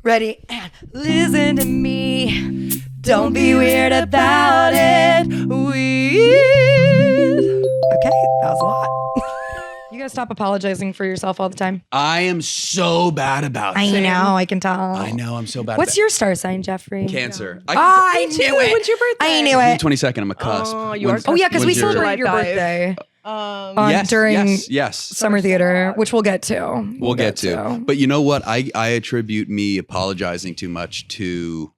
Ready? And listen to me. Don't be weird about it. Weird. Okay, that was a lot. You gotta stop apologizing for yourself all the time. I am so bad about it. I know, I can tell. I know, I'm so bad. What's your star sign, Jeffrey? Cancer? I knew it. When's your birthday? I knew it. 22nd. I'm a cusp. Oh, you are. Oh yeah, because we When's your- celebrated your July 5th. birthday Yes, during yes. summer theater, which we'll get to. We'll get to. But you know what? I attribute me apologizing too much to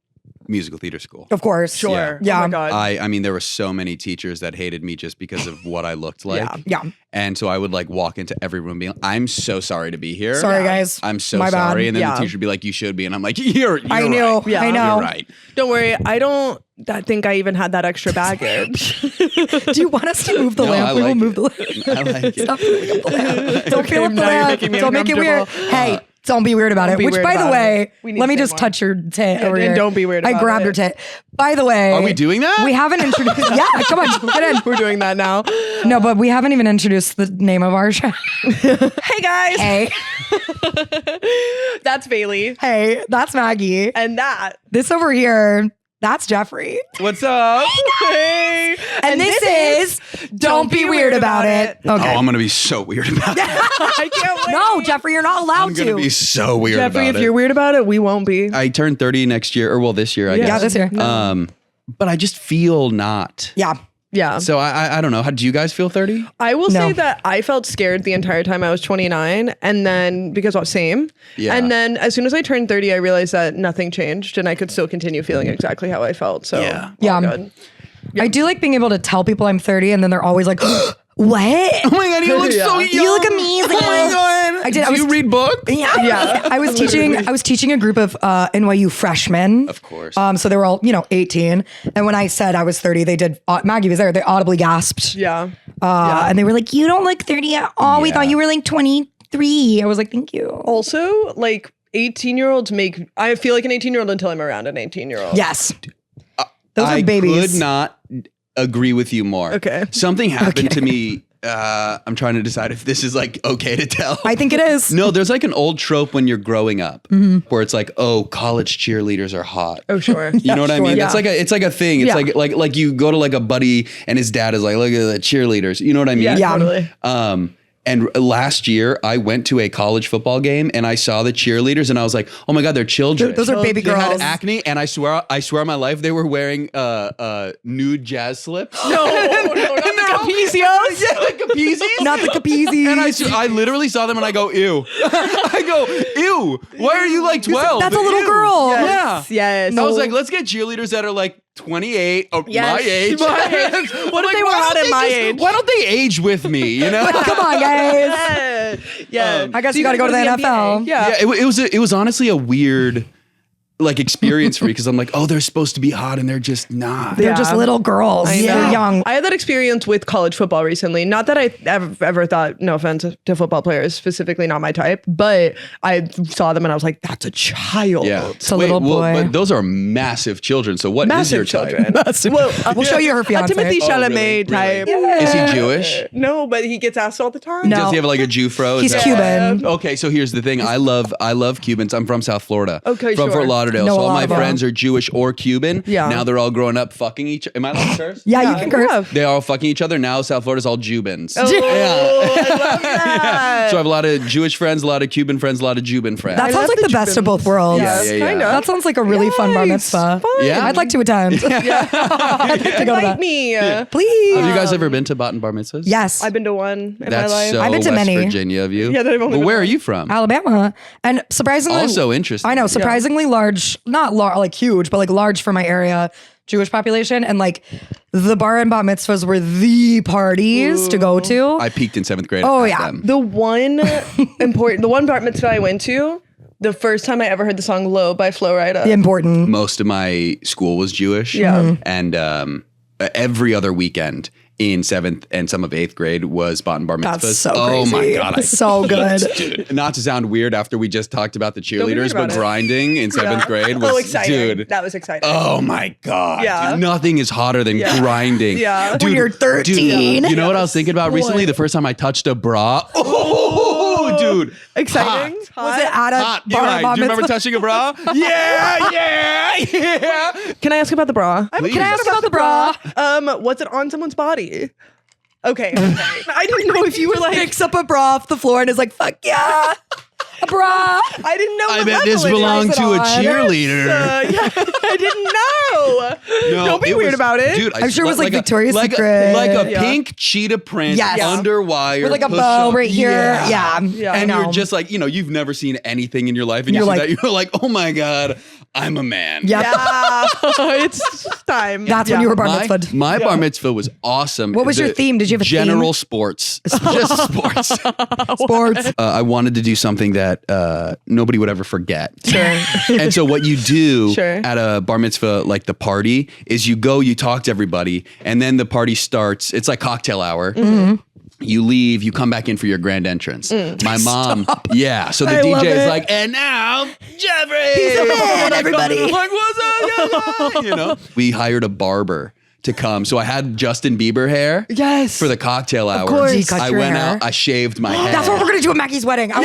musical theater school. Of course. Sure. Yeah. Oh my God. I mean, there were so many teachers that hated me just because of what I looked like. Yeah. And so I would like walk into every room being, I'm so sorry to be here. Sorry, guys. I'm so My bad. sorry. And then Yeah. the teacher would be like, you should be. And I'm like, you're I knew. right. Yeah. I know. You're right. Don't worry. I think I even had that extra baggage. Do you want us to move the No, lamp? I We will like move it. the lamp. I like it. Stop moving up the lamp. Don't feel up the now you're lamp. making me Don't make it weird. uncomfortable. Hey, don't be weird about it. be Which, weird by the about way, it. We need let to me say just more. touch your tit over and here. don't be weird I about grabbed it. your tit. By the way, Are we doing that? We haven't introduced. Yeah, come on, get in. We're doing that now. No, but we haven't even introduced the name of our show. Hey guys, Hey, that's Bailey, hey, that's Maggie. and that. This over here, that's Jeffrey. What's up? Hey, And this is Don't Be Weird About It. Oh, Okay. I'm going to be so weird about it. I can't wait. No, Jeffrey, you're not allowed I'm going to be so weird Jeffrey, about if it. you're weird about it, we won't be. I turned 30 next year, or well, this year, I Yeah, guess. this year. But I just feel not. Yeah. Yeah. So I don't know. How do you guys feel 30? I will No. say that I felt scared the entire time I was 29, and then because same. Yeah. And then as soon as I turned 30, I realized that nothing changed, and I could still continue feeling exactly how I felt. So Yeah. Yeah. all good. I do like being able to tell people I'm 30 and then they're always like, what? Oh my God, you look so Yeah. young. You look amazing. Oh my God. I did. I Do you was- read books? Yeah. Yeah. I was teaching a group of NYU freshmen. Of course. So they were all, 18. And when I said I was 30, they did, Maggie was there. They audibly gasped. Yeah. And they were like, you don't look 30 at all. We Yeah. thought you were like 23. I was like, thank you. Also, like 18-year-olds I feel like an 18-year-old until I'm around an 18-year-old. Yes. Those I are babies. could not agree with you more. Okay. Something happened to me. I'm trying to decide if this is like okay to tell. I think it is. No, there's like an old trope when you're growing up Mm-hmm. where it's like, oh, college cheerleaders are hot. Oh, sure. You know what I mean? Yeah. It's like a thing. It's Yeah. like you go to like a buddy and his dad is like, look at the cheerleaders. You know what I mean? Yeah, Yeah. totally. And last year I went to a college football game and I saw the cheerleaders and I was like, oh my God, they're children. Those are baby They girls. had acne, and I swear on my life, they were wearing nude jazz slips. No, not the Capicios. Yeah, like Capizis. Not the Capizis. And I literally saw them and I go, ew. I go, ew. Why are you like 12? That's a little Ew. girl. Yeah. Yes. I was like, let's get cheerleaders that are like 28 or Yes. my age. My age. What if they were why hot don't at my just- age? Why don't they age with me? You know? Come on, guys. Yeah. I guess you got to go to the NFL. Yeah. Yeah, it was honestly a weird like experience for me because I'm like, oh, they're supposed to be hot and they're just not. They're Yeah. just little girls. I know. They're young. I had that experience with college football recently. Not that I ever thought, no offense to football players, specifically not my type, but I saw them and I was like, that's a child. Yeah, It's a little boy. but those are massive children. So what is your Massive type? children. Well, We'll show you her fiance. A Timothy Oh, Chalamet really? type. Really? Is he Jewish? No, but he gets asked all the time. No. Does he have like a Jew fro? Is He's that- Cuban. Okay, so here's the thing. I love Cubans. I'm from South Florida. Okay, from sure. Fort Lauderdale. Know So a all lot my about friends are Jewish or Cuban. Yeah. Now they're all growing up fucking each. Am I allowed to curse? Yeah, you can curse. Yeah. They are all fucking each other. Now South Florida's all Jubans. Oh, I love that. So I have a lot of Jewish friends, a lot of Cuban friends, a lot of Jubin friends. That sounds love like the the best of Cubans. both worlds. Yes, Yeah, yeah, kind yeah. of. That sounds like a really fun bar mitzvah. Yeah. I'd like to attend. I'd like to go to Invite that. me. Please. Have you guys ever been to Bat and Bar Mitzvahs? Yes. I've been to one in That's my life. so I've been to West many. Virginia of you. Yeah, that I've only But been where to are one. you from? Alabama. And surprisingly. Also interesting. I know, surprisingly large, not like huge, but like large for my area Jewish population. And like the bar and bat mitzvahs were the parties to go to. I peaked in 7th grade. Oh, at yeah. them. The one bar mitzvah I went to, the first time I ever heard the song "Low" by Flo Rida. Important. Most of my school was Jewish. Yeah. Mhm. And every other weekend in 7th and some of 8th grade was bat and bar mitzvahs. That's so Oh my crazy. God. So good. Dude, not to sound weird after we just talked about the be weird cheerleaders, but about it. grinding in 7th grade was, exciting. dude. That was exciting. Oh my God. Yeah. Dude, nothing is hotter than Yeah. grinding. Yeah. When Dude, you're 13. Dude, you know what I was thinking about recently? The first time I touched a bra. Oh, Dude, Exciting. Was it at a hot. bar Eli, bar do you remember mitzvah? touching a bra? Yeah. Can I ask about the bra? Please. Can I ask about the bra? Was it on someone's body? Okay. I didn't know if you were like. Picks up a bra off the floor and is like, fuck yeah. A bra. I didn't know. I what bet level this it is. belonged to a on. cheerleader. Yeah, I didn't know. No, Don't be it weird was- about it. Dude, I'm sure it was like a- Victoria's like Secret. like a Yeah. pink cheetah print Yes. under wire. With like a push bow up. right here. Yeah. Yeah. I And know. you're just like, you've never seen anything in your life. And You're you see like- that, you're like, oh my God, I'm a man. Yep. Yeah, it's time. That's when you were bar My, mitzvahed. my bar mitzvah was awesome. What was your theme? Did you have a general theme? sports? Just sports. Sports. I wanted to do something that nobody would ever forget. Sure. And so what you do Sure. at a bar mitzvah, like the party, is you go, you talk to everybody, and then the party starts. It's like cocktail hour. Mm-hmm. You leave, you come back in for your grand entrance. My mom, yeah. So the I love DJ is it. like, and now Jeffrey. He's a man, everybody. I'm like, what's up? We hired a barber to come. So I had Justin Bieber hair. Yes. For the cocktail hour. course. He cut I your went hair. out, I shaved my head. That's what we're gonna do at Mackie's wedding. I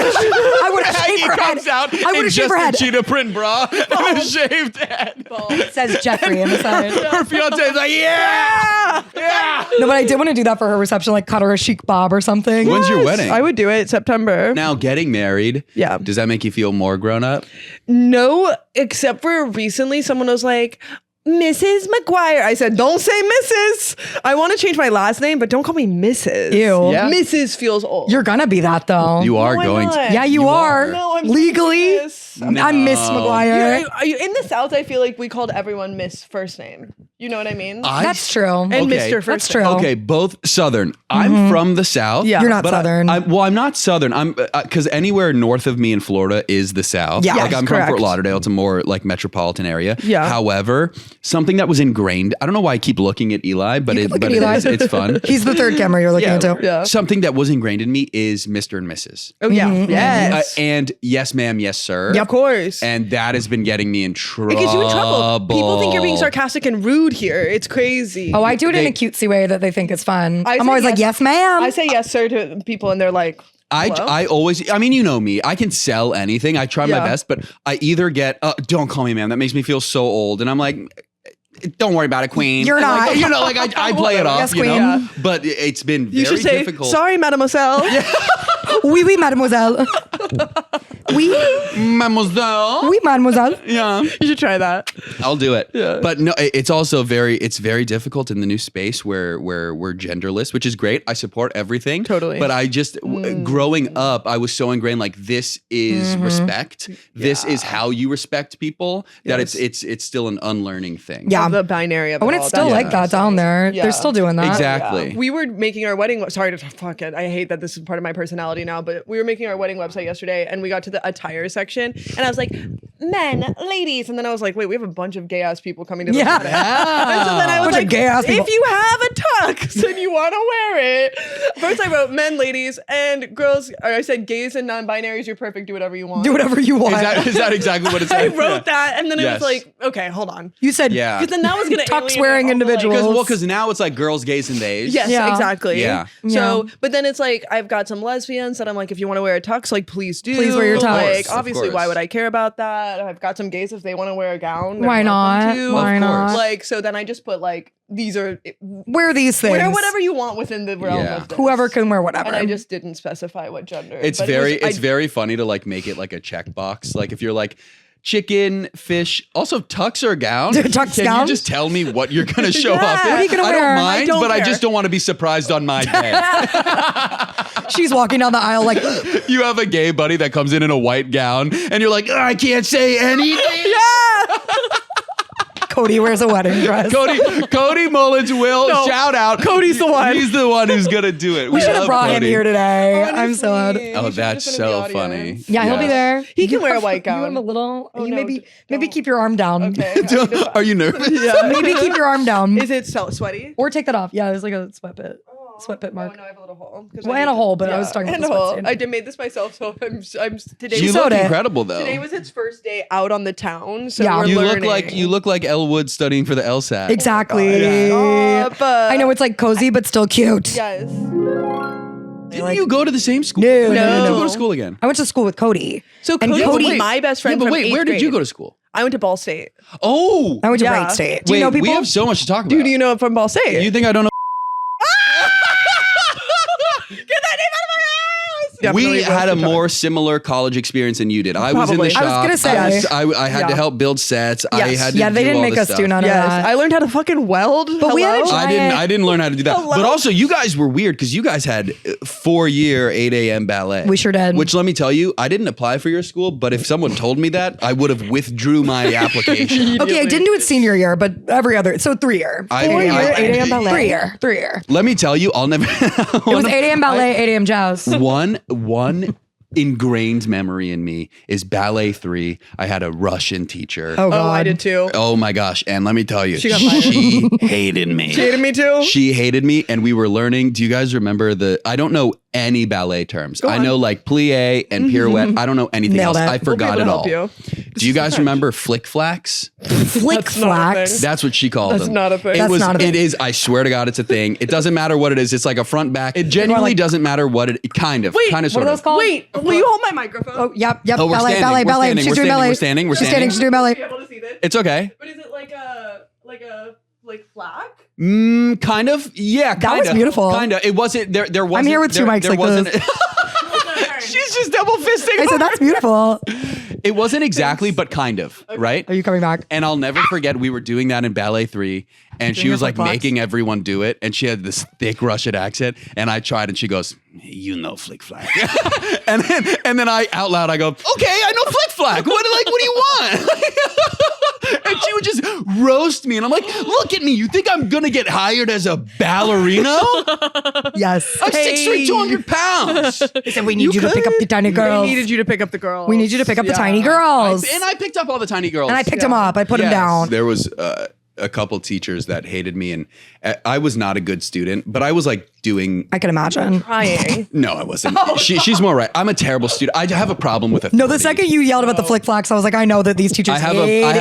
would have shaved He her head. comes out I would in have just shaved her a head. cheetah print bra and a shaved head. It says Jeffrey on the side. Her fiance is like, yeah. No, but I did want to do that for her reception, like cut her a chic bob or something. When's your wedding? I would do it September. Now getting married. Yeah. Does that make you feel more grown up? No, except for recently someone was like, Mrs. McGuire. I said, don't say Mrs. I want to change my last name, but don't call me Mrs. Ew. Yeah. Mrs. feels old. You're gonna be that though. You are No, I'm going not. to. Yeah, you are. No, I'm legally. Miss. I'm Miss No. McGuire. Are you in the South? I feel like we called everyone Miss first name. You know what I mean? That's true. and Okay. Mr. first That's name. true. Okay, both Southern. I'm from the South. Yeah. You're not but Southern. I'm not Southern. I'm because anywhere north of me in Florida is the South. Yeah. like Yes, I'm from correct. Fort Lauderdale. It's a more like metropolitan area. Yeah. However, something that was ingrained. I don't know why I keep looking at Eli, but You it can look but at Eli. it's fun. He's the third camera you're looking into. Yeah. Something that was ingrained in me is Mr. and Mrs. Oh, yeah. Mm-hmm. Yes. And yes, ma'am, yes, sir. Of course. And that has been getting me in It trouble. gets you in trouble. People think you're being sarcastic and rude here. It's crazy. Oh, I do it in a cutesy way that they think is fun. I I'm say always like, yes, ma'am. I say yes, sir, to people, and they're like, hello? I always, I mean, you know me. I can sell anything. I try my Yeah. best, but I either get, don't call me ma'am. That makes me feel so old. And I'm like, don't worry about it, queen. You're And not. Like, like I play it off, Yes, you know. queen. Yeah. But it's been You very should say, difficult. sorry, mademoiselle. Oui, oui, mademoiselle. Oui, Mademoiselle. oui, mademoiselle. Yeah. You should try that. I'll do it. Yeah. But no, it's also very difficult in the new space where we're genderless, which is great. I support everything. Totally. But I just growing up, I was so ingrained like this is respect. This is how you respect people. That Yes. it's still an unlearning thing. Yeah. The binary of Oh, it and all. it's still That's like that down there. Yeah. They're still doing that. Exactly. We were making our wedding. Sorry to fuck it. I hate that this is part of my personality now, but we were making our wedding website yesterday, and we got to the attire section, and I was like, men, ladies, and then I was like, wait, we have a bunch of gay ass people coming to the Yeah. wedding. And so then I was Bunch of like, gay-ass people. if you have a tux and you want to wear it, first I wrote men, ladies, and girls. Or I said gays and non-binaries. You're perfect. Do whatever you want. Do whatever you want. Is that exactly what it I said? wrote that, and then it Yes. was like, okay, hold on, You said Yeah. because then that was gonna Tux alienate wearing all the, like- individuals. Because now it's like girls, gays, and theys. Yes, Yeah. exactly. Yeah. So, Yeah. but then it's like I've got some lesbians that I'm like, if you want to wear a tux, like please do. Please wear your tux. Like, Of obviously, course. why would I care about that? I've got some gays if they want to wear a gown. they're Why welcome not? to. Why Of not? course. Like, so then I just put like these are Wear these things. wear whatever you want within the realm Yeah. of this. Whoever can wear whatever. And I just didn't specify what gender. It's but very it was, it's very funny to like make it like a checkbox. Like if you're like chicken, fish, also tux or gown. Tux, Can gown? you just tell me what you're gonna show Yeah. up in? What are you gonna I wear? don't I mind, don't but I care. just don't want to be surprised on my day. She's walking down the aisle like, You have a gay buddy that comes in a white gown, and you're like, "Ugh, I can't say anything. Cody wears a wedding dress. Cody Mullins will No, shout out. Cody's the one. He's the one who's gonna do it. We should have love brought him Cody. here today. I'm Honestly, sad. he Oh, should've that's just been in the so funny. audience. Yeah, he'll be there. He can wear a white You want him a gown. little. Oh, you no, maybe don't. keep your arm down. Okay. Are you nervous? Yeah. Maybe keep your arm down. Is it sweaty? Or take that off. Yeah, there's like a sweat pit. Sweat pit Oh, mark. no, I have a little hole. 'Cause Well, I and need a hole, but I was talking about and the a sweat hole. stain. I made this myself, so I'm today. You She look sewed it. incredible though. Today was his first day out on the town, so Yeah. we're You learning. look like Elwood studying for the LSAT. Exactly. Stop. I know it's like cozy, but still cute. Yes. Didn't you go to the same school? No. Where did No. you go to school again? I went to school with Cody. So And Cody, my best friend. Yeah, but from wait, eighth where did you grade. go to school? I went to Ball State. Oh, I went to Yeah. Wright State. Do wait, you know people? we have so much to talk about. Dude, do you know from Ball State? You think I don't know? Get that name out of my house! Definitely We had a worth the more similar college experience than you did. I was in the Probably. shop. I was gonna say. I had to Yeah. help build sets. I Yes. had to Yeah, they do didn't all make this us stuff. do none Yes, of that. I learned how to fucking weld. But we had a Hello? giant- I didn't learn how to do that. Hello? But also, you guys were weird because you guys had 4-year 8 a.m. ballet. We sure did. Which let me tell you, I didn't apply for your school, but if someone told me that, I would have withdrew my application. Okay, I didn't do it senior year, but every other. So 3-year. I- 4-year, I- 8 a.m. ballet. 3-year. 3-year. Let me tell you, I'll never. It was 8 a.m. ballet, 8 a.m. jazz. One ingrained memory in me is ballet 3. I had a Russian teacher. Oh, Oh, God. I did too. Oh my gosh. And let me tell you, She got fired. she hated me. She hated me too. She hated me, and we were learning. Do you guys remember I don't know any ballet terms. I on. know like plie and pirouette. I don't know anything Nailed else. it. I forgot We'll it be all. able to help Do you guys remember flick flacks? Flick That's not a flax. thing. That's what she called That's them. not a thing. It That's was. not a thing. It is. I swear to God, it's a thing. It doesn't matter what it is. It's like a front back. It genuinely doesn't matter what it. Kind of. Wait, kind of. What Sort are those of. called? Wait, will you hold my microphone? Oh, yep. Oh, we're ballet, standing. ballet, We're ballet. standing. She's We're doing standing. ballet. We're standing. We're She's standing. She's doing ballet. Be able to see this. It's okay. But is it like a flack? Kind of. Yeah. That was kinda. beautiful. Kind of. It wasn't. There wasn't. here with two mics there like wasn't, this. She's just double fisting. I said, that's beautiful. It wasn't exactly, but kind of. Right. Are you coming back? And I'll never forget, we were doing that in Ballet 3, and she Doing was your like flick-flocks? making everyone do it, and she had this thick Russian accent, and I tried, and she goes, "You know flick flack," and then I out loud I go, "Okay, I know flick flack. What do you want?" And she would just roast me, and I'm like, "Look at me. You think I'm gonna get hired as a ballerina? Yes. I'm 6'3", 200 pounds." They said, we need you to pick up the tiny girls. We needed you to pick up the girls. We need you to pick up the Yeah. tiny girls. And I picked up all the tiny girls. And I picked them up. I put them Yes. down. There was a couple teachers that hated me, and I was not a good student, but I was like doing. I can imagine. Crying. No, I wasn't. She's more right. I'm a terrible student. I have a problem with authority. No, the second you yelled about the flick flacks, I was like, I know that these teachers I have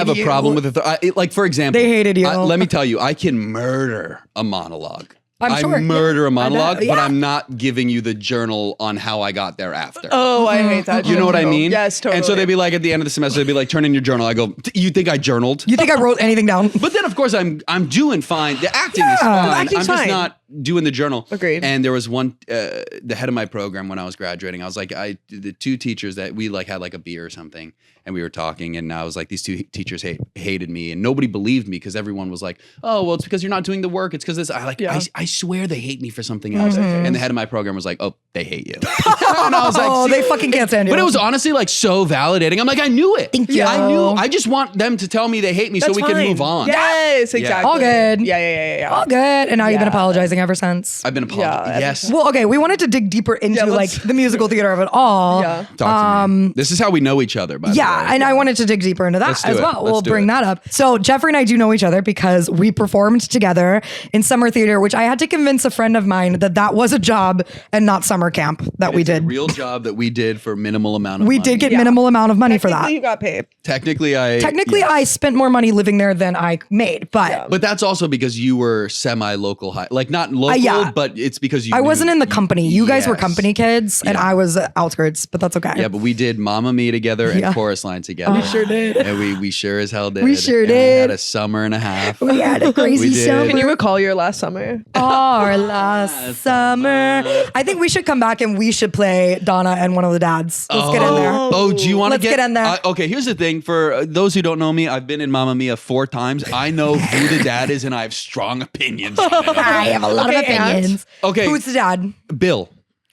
a you. problem with authority. Like, for example, They hated you. Let me tell you, I can murder a monologue. I'm sure. I murder a monologue, but Yeah. I'm not giving you the journal on how I got there after. Oh, I hate that. You know what I mean? Yes, totally. And so they'd be like, at the end of the semester, they'd be like, turn in your journal. I go, you think I journaled? You think I wrote anything down? But then, of course, I'm doing fine. The acting is Yeah. fine. The acting's I'm just fine. not doing the journal. Agreed. And there was one, the head of my program when I was graduating. I was like, the two teachers that we like had like a beer or something, and we were talking, and I was like, these two teachers hated me, and nobody believed me because everyone was like, oh, well, it's because you're not doing the work. It's because this. I swear they hate me for something else. And the head of my program was like, oh, they hate you. And I was like, Oh, see? they fucking can't stand you. But it was honestly like so validating. I'm like, I knew it. Thank you. I knew. I just want them to tell me they hate me so That's we can fine. move on. Yes, exactly. All good. Yeah. all good. And now you've been Yeah. apologizing ever since. I've been apologizing. Yeah, Yes. Well, okay, we wanted to dig deeper into Yeah, like let's- the musical theater of it all. Yeah. Talk to me. This is how we know each other, by the way. Yeah, and I wanted to dig deeper into that Let's do as it. well. Let's We'll do bring it. that up. So Jeffrey and I do know each other because we performed together in summer theater, which I had to convince a friend of mine that was a job and not summer camp that we It's a did. real job that we did for minimal amount of We money. did get Yeah. minimal amount of money for Technically, that. you got paid. Technically, Technically, I spent more money living there than I made, but But that's also because you were semi-local, like not local, yeah. but it's because you. I wasn't in the company. You guys were Yes. company kids, and Yeah. I was outskirts. But that's okay. Yeah, but we did Mamma Mia together and Yeah. Chorus Line together. We sure did. And we sure as hell did. We sure And We did. had a summer and a half. We had a crazy We did. summer. Can you recall your last summer? Our last summer. I think we should come back and we should play Donna and one of the dads. Let's get in there. Oh, do you want to Let's get in there. Okay, here's the thing. For those who don't know me, I've been in Mamma Mia 4 times. I know who the dad is, and I have strong opinions on it. I have a lot of Okay, and? opinions. Okay. Who's the dad? Bill.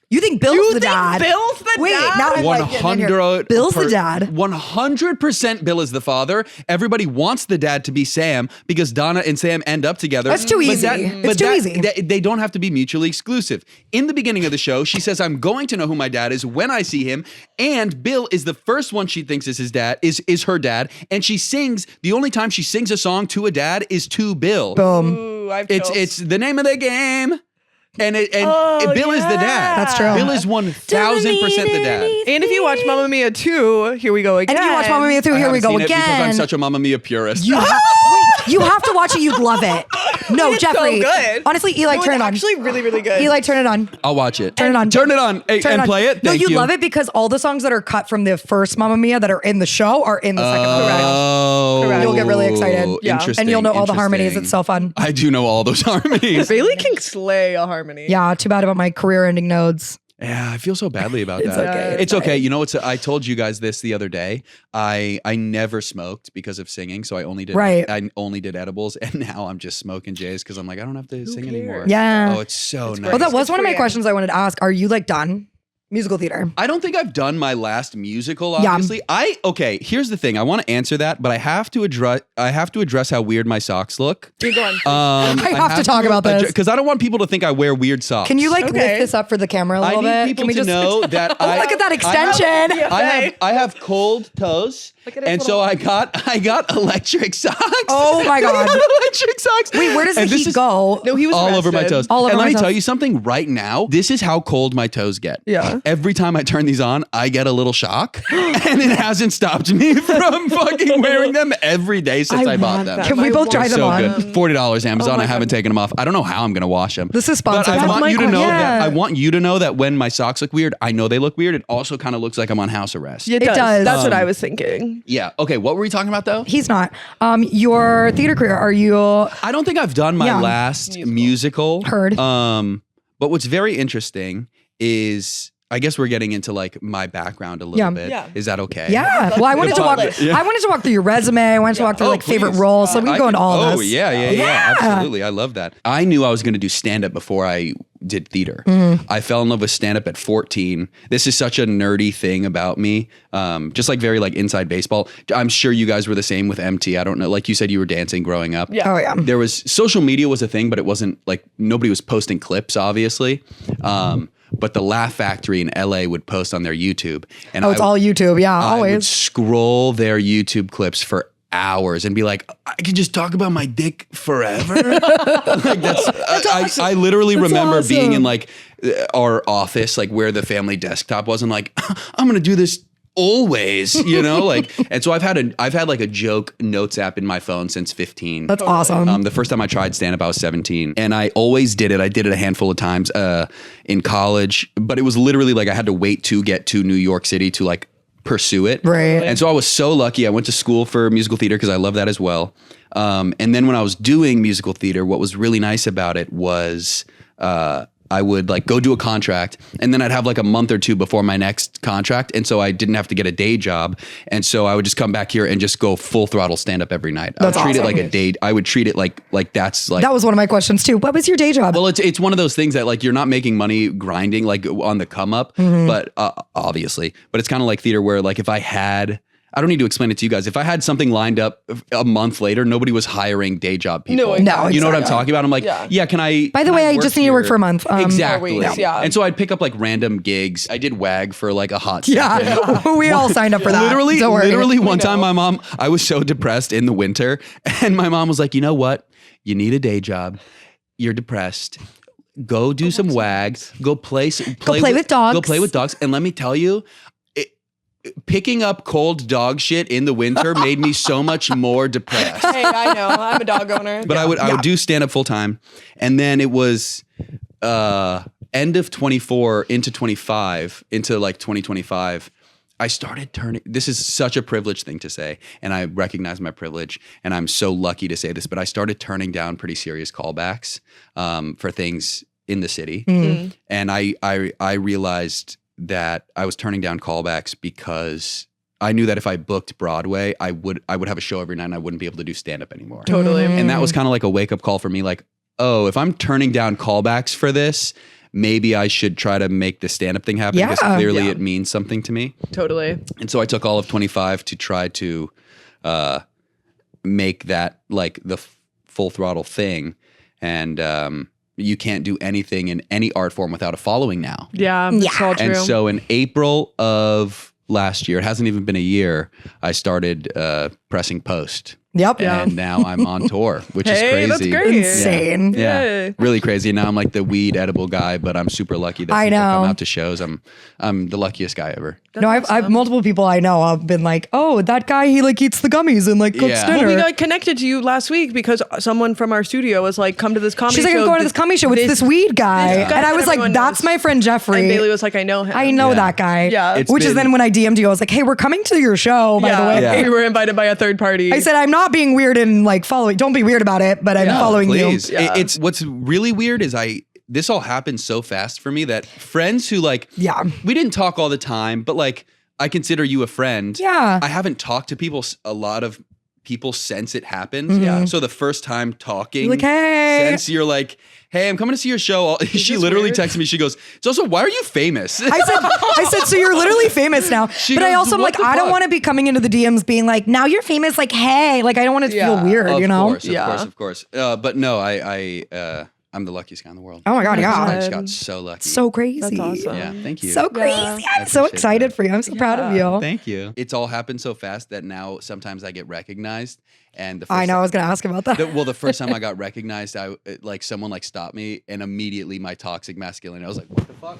You think Bill's the dad? Bill's the Wait, dad? now I'm like, getting in here. 100 Bill's the dad. 100% Bill is the father. Everybody wants the dad to be Sam because Donna and Sam end up together. That's too But easy. It's too easy. They don't have to be mutually exclusive. In the beginning of the show, she says, I'm going to know who my dad is when I see him. And Bill is the first one she thinks is his dad, is her dad. And she sings, the only time she sings a song to a dad is to Bill. Boom. Ooh, I've It's chills. it's the name of the game. And Oh, Bill is the dad. That's true. Bill is 1000% the dad. And if you watch Mamma Mia 2, here we go again. And if you watch Mamma Mia 2, I here we haven't go seen it again. because I'm such a Mamma Mia purist. you have to watch it. You'd love it. No, It's Jeffrey. so good. Honestly, Eli, No, turn it's it on. actually really, really good. Eli, turn it on. I'll watch it. Turn it on. Turn it on. Hey, Turn and on. play it. No, Thank you you. love it because all the songs that are cut from the first Mamma Mia that are in the show are in the second Mamma Mia. Oh, Correct. You'll get really excited. Yeah. Interesting. And you'll know all the harmonies. interesting. It's so fun. I do know all those harmonies. Bailey can slay a harmony. Yeah, too bad about my career-ending nodes. Yeah, I feel so badly about It's that. okay. It's okay. You know, I told you guys this the other day. I never smoked because of singing, so I only did edibles, and now I'm just smoking J's because I'm like I don't have to sing cares? anymore. Yeah. Oh, it's so nice. Well, that was It's one of my free. questions I wanted to ask. Are you like done? Musical theater. I don't think I've done my last musical. Yeah. Obviously, okay. Here's the thing. I want to answer that, but I have to address how weird my socks look. You're going. I have to talk about this. because I don't want people to think I wear weird socks. Can you like Okay. lift this up for the camera a I little need bit? people Can we to just know that Oh, look at that extension. I have cold toes, Look at his and so I got electric socks. Oh my I God. got electric socks. Wait, where does And the this heat is go? No, he was all over my arrested. toes. All over and let my me toes. tell you something right now. This is how cold my toes get. Yeah. Every time I turn these on, I get a little shock, and it hasn't stopped me from fucking wearing them every day since I bought want them. them. Can we I both want try them So on? good. $40 Amazon. Oh my I haven't God. taken them off. I don't know how I'm gonna wash them. This is sponsored. But I That's want my you to know question. that Yeah. I want you to know that when my socks look weird, I know they look weird. It also kind of looks like I'm on house arrest. It does. does. That's what I was thinking. Yeah. Okay. What were we talking about though? He's not. Your theater career, are you I don't think I've done my Yeah. last musical. Heard. But what's very interesting is I guess we're getting into like my background a little Yeah. bit. Yeah. Is that okay? Yeah. Well, I wanted to walk. Let's- I wanted to walk through your resume. I wanted to walk through Oh, like favorite please. roles. So we can go into all Oh this. yeah, absolutely. I love that. I knew I was going to do stand up before I did theater. Mm-hmm. I fell in love with stand up at 14. This is such a nerdy thing about me. Just like very like inside baseball. I'm sure you guys were the same with MT. I don't know. Like you said, you were dancing growing up. Yeah. Oh yeah. There was social media was a thing, but it wasn't like nobody was posting clips, obviously. But the Laugh Factory in LA would post on their YouTube, and Oh, it's all YouTube. Yeah, I would always. scroll their YouTube clips for hours and be like, I could just talk about my dick forever. Like I literally remember being in like our office, like where the family desktop was, and like I'm gonna do this always, you know, like. And so I've had like a joke notes app in my phone since 15. That's awesome. The first time I tried stand up, I was 17, and I always did it. I did it a handful of times in college, but it was literally like I had to wait to get to New York City to like pursue it. Right. And so I was so lucky. I went to school for musical theater because I love that as well. And then when I was doing musical theater, what was really nice about it was I would like go do a contract, and then I'd have like a month or two before my next contract. And so I didn't have to get a day job. And so I would just come back here and just go full throttle stand up every night. That's I would treat it awesome. like a day. I would treat it like that's like. That was one of my questions too. What was your day job? Well, it's one of those things that like you're not making money grinding like on the come up, but obviously, but it's kind of like theater where like if I don't need to explain it to you guys. If I had something lined up a month later, nobody was hiring day job people. No, No, You know what I'm exactly. talking about? I'm like, yeah, can I? By the can way, I work just need to work here? for a month. Exactly. 4 weeks, yeah. And so I'd pick up like random gigs. I did WAG for like a hot second. Yeah, we all signed up for that. Literally, Don't worry. literally one time I was so depressed in the winter, and my mom was like, you know what? You need a day job. You're depressed. Go do some WAG. Go play with dogs. Go play with dogs. And let me tell you, picking up cold dog shit in the winter made me so much more depressed. Hey, I know. I'm a dog owner. But I would do stand up full time, and then it was end of 24 into 25 into like 2025. I started turning. This is such a privileged thing to say, and I recognize my privilege, and I'm so lucky to say this. But I started turning down pretty serious callbacks for things in the city, and I realized that I was turning down callbacks because I knew that if I booked Broadway, I would have a show every night, and I wouldn't be able to do stand up anymore. Totally. And that was kind of like a wake up call for me. Like, oh, if I'm turning down callbacks for this, maybe I should try to make the stand up thing happen because Yeah. clearly Yeah. it means something to me. Totally. And so I took all of 25 to try to make that like the full throttle thing. And you can't do anything in any art form without a following now. Yeah, that's all true. And so in April of last year, it hasn't even been a year, I started pressing post. Yep. And now I'm on tour, which is Hey, crazy. that's great. Insane. Yeah. Really crazy. Now I'm like the weed edible guy, but I'm super lucky that I people come know. out to shows. I'm the luckiest guy ever. No, I've multiple people I know have been like, oh, that guy, he like eats the gummies and like cooks Yeah. dinner. Well, we got connected to you last week because someone from our studio was like, come to this comedy She's show. like, I'm going to this comedy show. It's this weed guy. this guy And I that was like, everyone that's knows. my friend Jeffrey. And Bailey was like, I know him. I know Yeah. that guy. Yeah. It's Which is been- then when I DM'd you, I was like, hey, we're coming to your show, by the way. Yeah. We were invited by a third party. I said, I'm not being weird and like following. Don't be weird about it, but I'm following Please. you. Yeah. It's what's really weird is this all happened so fast for me that friends who like, Yeah. we didn't talk all the time, but like, I consider you a friend. Yeah. I haven't talked to a lot of people since it happened. Mm-hmm. Yeah. So the first time talking, You're like, hey. since you're like, hey, I'm coming to see your show. She this literally weird? texted me. She goes, it's also, why are you famous? I said, so you're literally famous now. But I goes, also am "What like, the I don't fuck?" want to be coming into the DMs being like, now you're famous. Like, hey, like I don't want it to feel Yeah. weird, Of you know? course, Yeah. of course. But no, I'm the luckiest guy in the world. Oh my God, I yeah. just got so lucky. So crazy. That's awesome. yeah, thank you. So crazy. Yeah. I'm so appreciate excited that. for you. I'm so proud of you. Thank you. It's all happened so fast that now sometimes I get recognized. And the first I know. I was going to ask about that. the first time I got recognized, someone like stopped me, and immediately my toxic masculinity. I was like, "What the fuck?"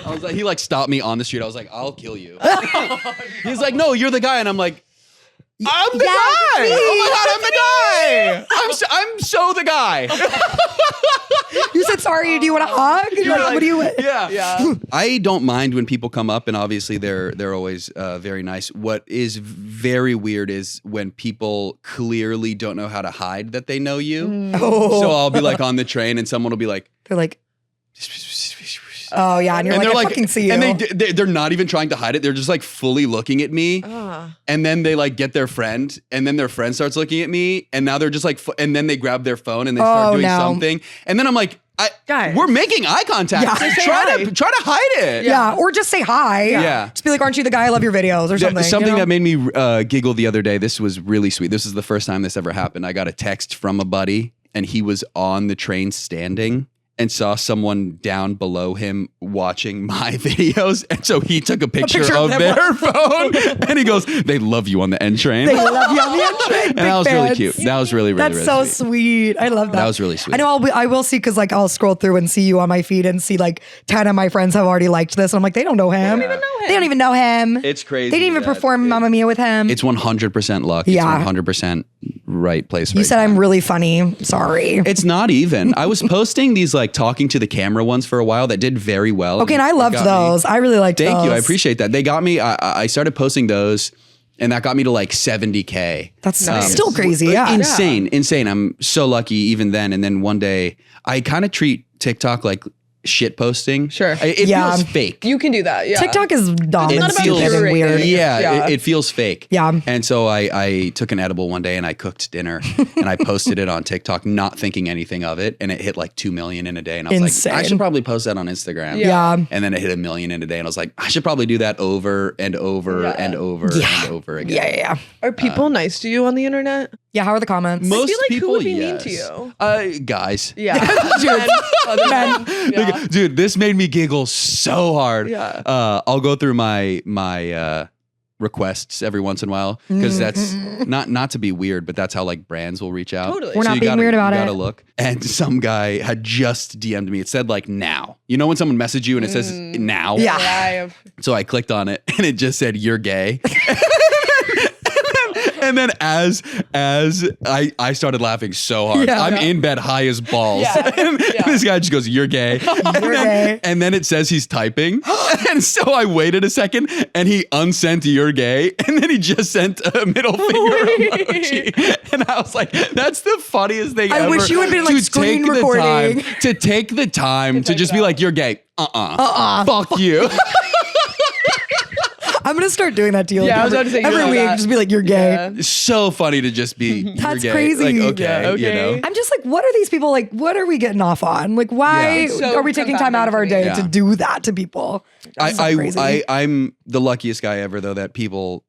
I was like, he like stopped me on the street. I was like, "I'll kill you." He's like, "No, you're the guy," and I'm like, "I'm the Yes, guy! me. Oh my god, I'm the guy! I'm so the guy." You said, sorry, do you want a hug? And you're like, what do you want? Yeah. Yeah. I don't mind when people come up, and obviously they're always very nice. What is very weird is when people clearly don't know how to hide that they know you. Oh. So I'll be like on the train, and someone will be like, They're like, oh yeah. And you're and like, they're I like, fucking see you. and they're not even trying to hide it. They're just like fully looking at me, and then they like get their friend, and then their friend starts looking at me, and now they're just like, and then they grab their phone and they start doing no. something, and then I'm like, Guys. we're making eye contact. Yeah. Just say Try hi. to hide it. yeah. Or just say hi. Yeah. Just be like, aren't you the guy? I love your videos or something. Something you know? that made me giggle the other day. This was really sweet. This is the first time this ever happened. I got a text from a buddy, and he was on the train standing and saw someone down below him watching my videos. And so he took a picture picture of of them. their phone, and he goes, "They love you on the N train." They love you on the end train. And that was really cute. That was really, really, That's really so sweet. I love that. That was really sweet. I know I will see because like I'll scroll through and see you on my feed and see like 10 of my friends have already liked this. And I'm like, they don't know him. They don't even know him. It's crazy. They didn't even that perform Mamma Mia with him. It's 100% luck. Yeah. It's 100% right place. You right said time. I'm really funny. Sorry. It's not even. I was posting these like talking to the camera ones for a while that did very well. Okay, and I it loved got me- those. I really liked those. Thank you. I appreciate that. They got me. I started posting those, and that got me to like 70K. That's Nice. still crazy. Yeah. Insane. I'm so lucky even then. And then one day, I kind of treat TikTok like shit posting. Sure. It Yeah. feels fake. You can do that. Yeah. TikTok is dumb It and not about stupid and curating. weird. Yeah, Yeah. It feels fake. Yeah. And so I took an edible one day and I cooked dinner and I posted it on TikTok, not thinking anything of it. And it hit like 2 million in a day. And I was Insane. like, I should probably post that on Instagram. Yeah. And then it hit 1 million in a day. And I was like, I should probably do that over and over Yeah. and over Yeah. and over again. Yeah. Are people nice to you on the internet? Yeah. How are the comments? Most I feel like people, who would be mean to yes. you? Guys. Yeah. Men, other men. Yeah. Dude, this made me giggle so hard. Yeah. I'll go through my requests every once in a while because that's not to be weird, but that's how like brands will reach out. Totally. We're not you being weird about you it. gotta look. And some guy had just DM'd me. It said like now. You know when someone messages you and it says now? Yeah. I have. So I clicked on it and it just said you're gay. And then as I started laughing so hard, Yeah. I'm in bed high as balls. Yeah. And Yeah. this guy just goes, "You're gay." gay. And then it says he's typing. And so I waited a second and he unsent "you're gay." And then he just sent a middle finger emoji. And I was like, that's the funniest thing I ever. wish you had been, like, to screen take the recording. time- to take the time to just be like, "You're gay." Fuck you. I'm gonna start doing that to you. Yeah, I was every, about to say, you every know week. that. Just be like, you're gay. Yeah. It's so funny to just be you're That's gay. crazy. Like, okay, Yeah, okay. you know. I'm just like, what are these people like? What are we getting off on? Like, why Yeah. So are we taking time out of our day confounding to to me. do that to people? That's so crazy. I'm the luckiest guy ever though that people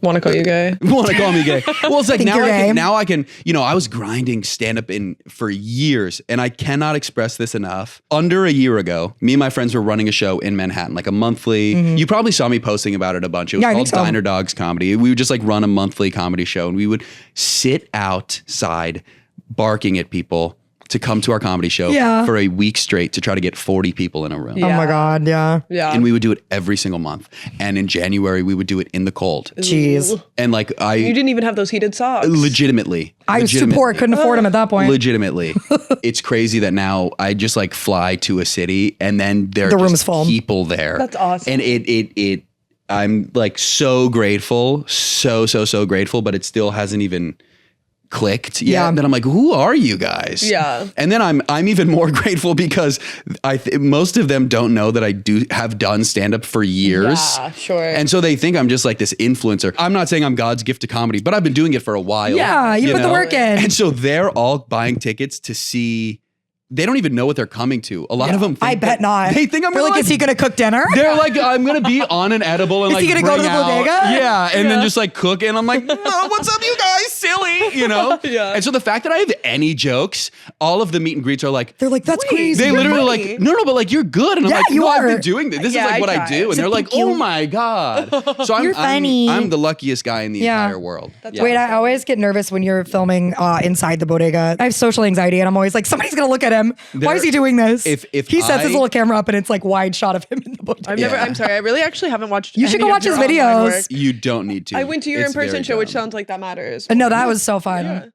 Want to call you gay? want to call me gay. Well, it's like Think you're gay? now I can, I was grinding stand up for years and I cannot express this enough. Under a year ago, me and my friends were running a show in Manhattan, like a monthly. Mm-hmm. You probably saw me posting about about it a bunch. It was Yeah, I called think so. Diner Dogs Comedy. We would just like run a monthly comedy show, and we would sit outside barking at people to come to our comedy show Yeah. for a week straight to try to get 40 people in a room. Oh my God, yeah. Yeah. And we would do it every single month. And in January, we would do it in the cold. Jeez. And like You didn't even have those heated socks. legitimately. I was too poor, couldn't afford them at that point. Legitimately. It's crazy that now I just like fly to a city and then there The are room just is full. people there. That's awesome. And it I'm like so grateful, so grateful, but it still hasn't even clicked yet. Yeah. And then I'm like, who are you guys? Yeah. And then I'm even more grateful because most of them don't know that I have done stand up for years. Yeah, sure. And so they think I'm just like this influencer. I'm not saying I'm God's gift to comedy, but I've been doing it for a while. Yeah, you put the work in. And so they're all buying tickets to see. They don't even know what they're coming to. A lot of them think I bet not. They think I'm They're gonna like, is he going to cook dinner? They're like, I'm gonna be on an edible and Is like he gonna go to bring the out- bodega? Yeah, and then just like cook. And I'm like, oh, what's up, you guys? Silly, you know? Yeah. And so the fact that I have any jokes, all of the meet and greets are like, They're like, that's crazy. they You're literally funny. like, no, but like you're good. And I'm Yeah, like, you no, I've are. been doing this. This Yeah, is like I what I tried. do. And they're like, thank you. oh my God. So You're funny. I'm the luckiest guy in the Yeah. entire world. That's Yeah. Wait, I always get nervous when you're filming inside the bodega. I have social anxiety, and I'm always like, somebody's gonna look at him. Why is he doing this? If he sets his I- little camera up, and it's like wide shot of him in the bodega. I'm sorry. I really actually haven't watched. You should go any of watch his your online videos. work. You don't need to. I went to your It's in-person very show, which dumb. sounds like that matters. No, that was so fun. Yeah.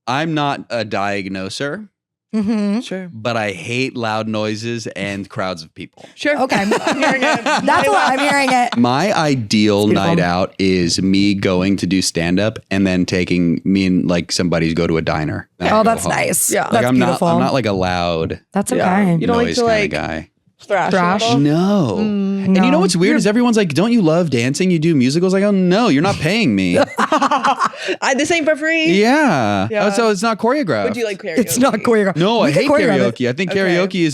I'm not a diagnoser, Mm-hmm. Sure. but I hate loud noises and crowds of people. Sure. Okay. I'm hearing it. That's what I'm hearing it. My ideal beautiful. night out is me going to do stand up and then taking me and like somebody to go to a diner. and I Oh, go that's home. nice. Yeah. Like That's I'm beautiful. not I'm not like a loud That's Yeah. okay. You don't like noise to, kind like, of guy. Thrash. Thrash? a little? No. And you know what's weird is everyone's like, don't you love dancing? You do musicals? I go, no, you're not paying me. This ain't for free. Yeah. Yeah. So it's not choreographed. Would you like karaoke? It's not choreographed. No, We I could hate choreograph it. karaoke. I think Okay. karaoke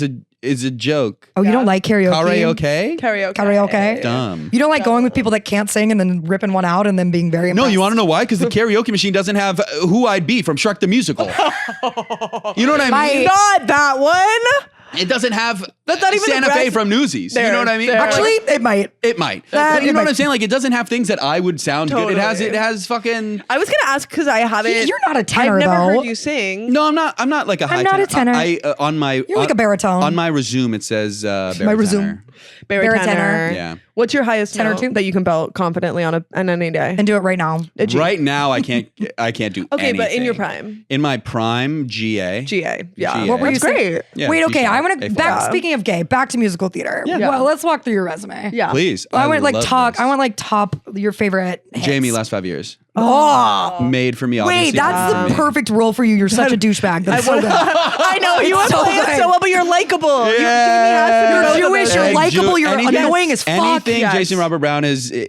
is a joke. Oh, you don't like karaoke? Karaoke? Karaoke. Karaoke? Dumb. You don't like going with people that can't sing and then ripping one out and then being very No, impressed? you want to know why? Because the karaoke machine doesn't have Who I'd Be from Shrek the Musical. You know what I mean? Not that one. It doesn't have That's not even Santa Fe aggressive. from Newsies. You There, know what I mean? there. Actually, it might. It might. That- But you it know what might. I'm saying? Like, it doesn't have things that I would sound good. Totally. It has fucking. I was gonna ask because I haven't. You're not a tenor, I've never though. heard you sing. No, I'm not. I'm not like a high not a tenor. I on my. You're like a baritone. On my resume, it says baritone. My resume. Baritone. Yeah. What's your highest Tenor note too? that you can belt confidently on any day? And do it right now. A G. Right now, I can't do Okay, but in your anything. prime, In my prime, GA. GA. Yeah. GA. What were That's you saying? great. Yeah, Wait, okay. G-sharp, I want to A back. flat. Speaking of gay, back to musical theater. Yeah. Well, let's walk through your resume. Yeah. Please. I want like love talk. this. I want like top your favorite. Hits. Jamie last 5 years. Oh. Made for me. Wait, obviously that's for the me. perfect role for you. You're such a douchebag. That's so good. I know you It's want to so play it good. so well, but you're likable. Yeah. You're Both of Jewish, them. you're Hey, likable, you're anything- annoying as fuck. Anything Yes. Jason Robert Brown is. Wait,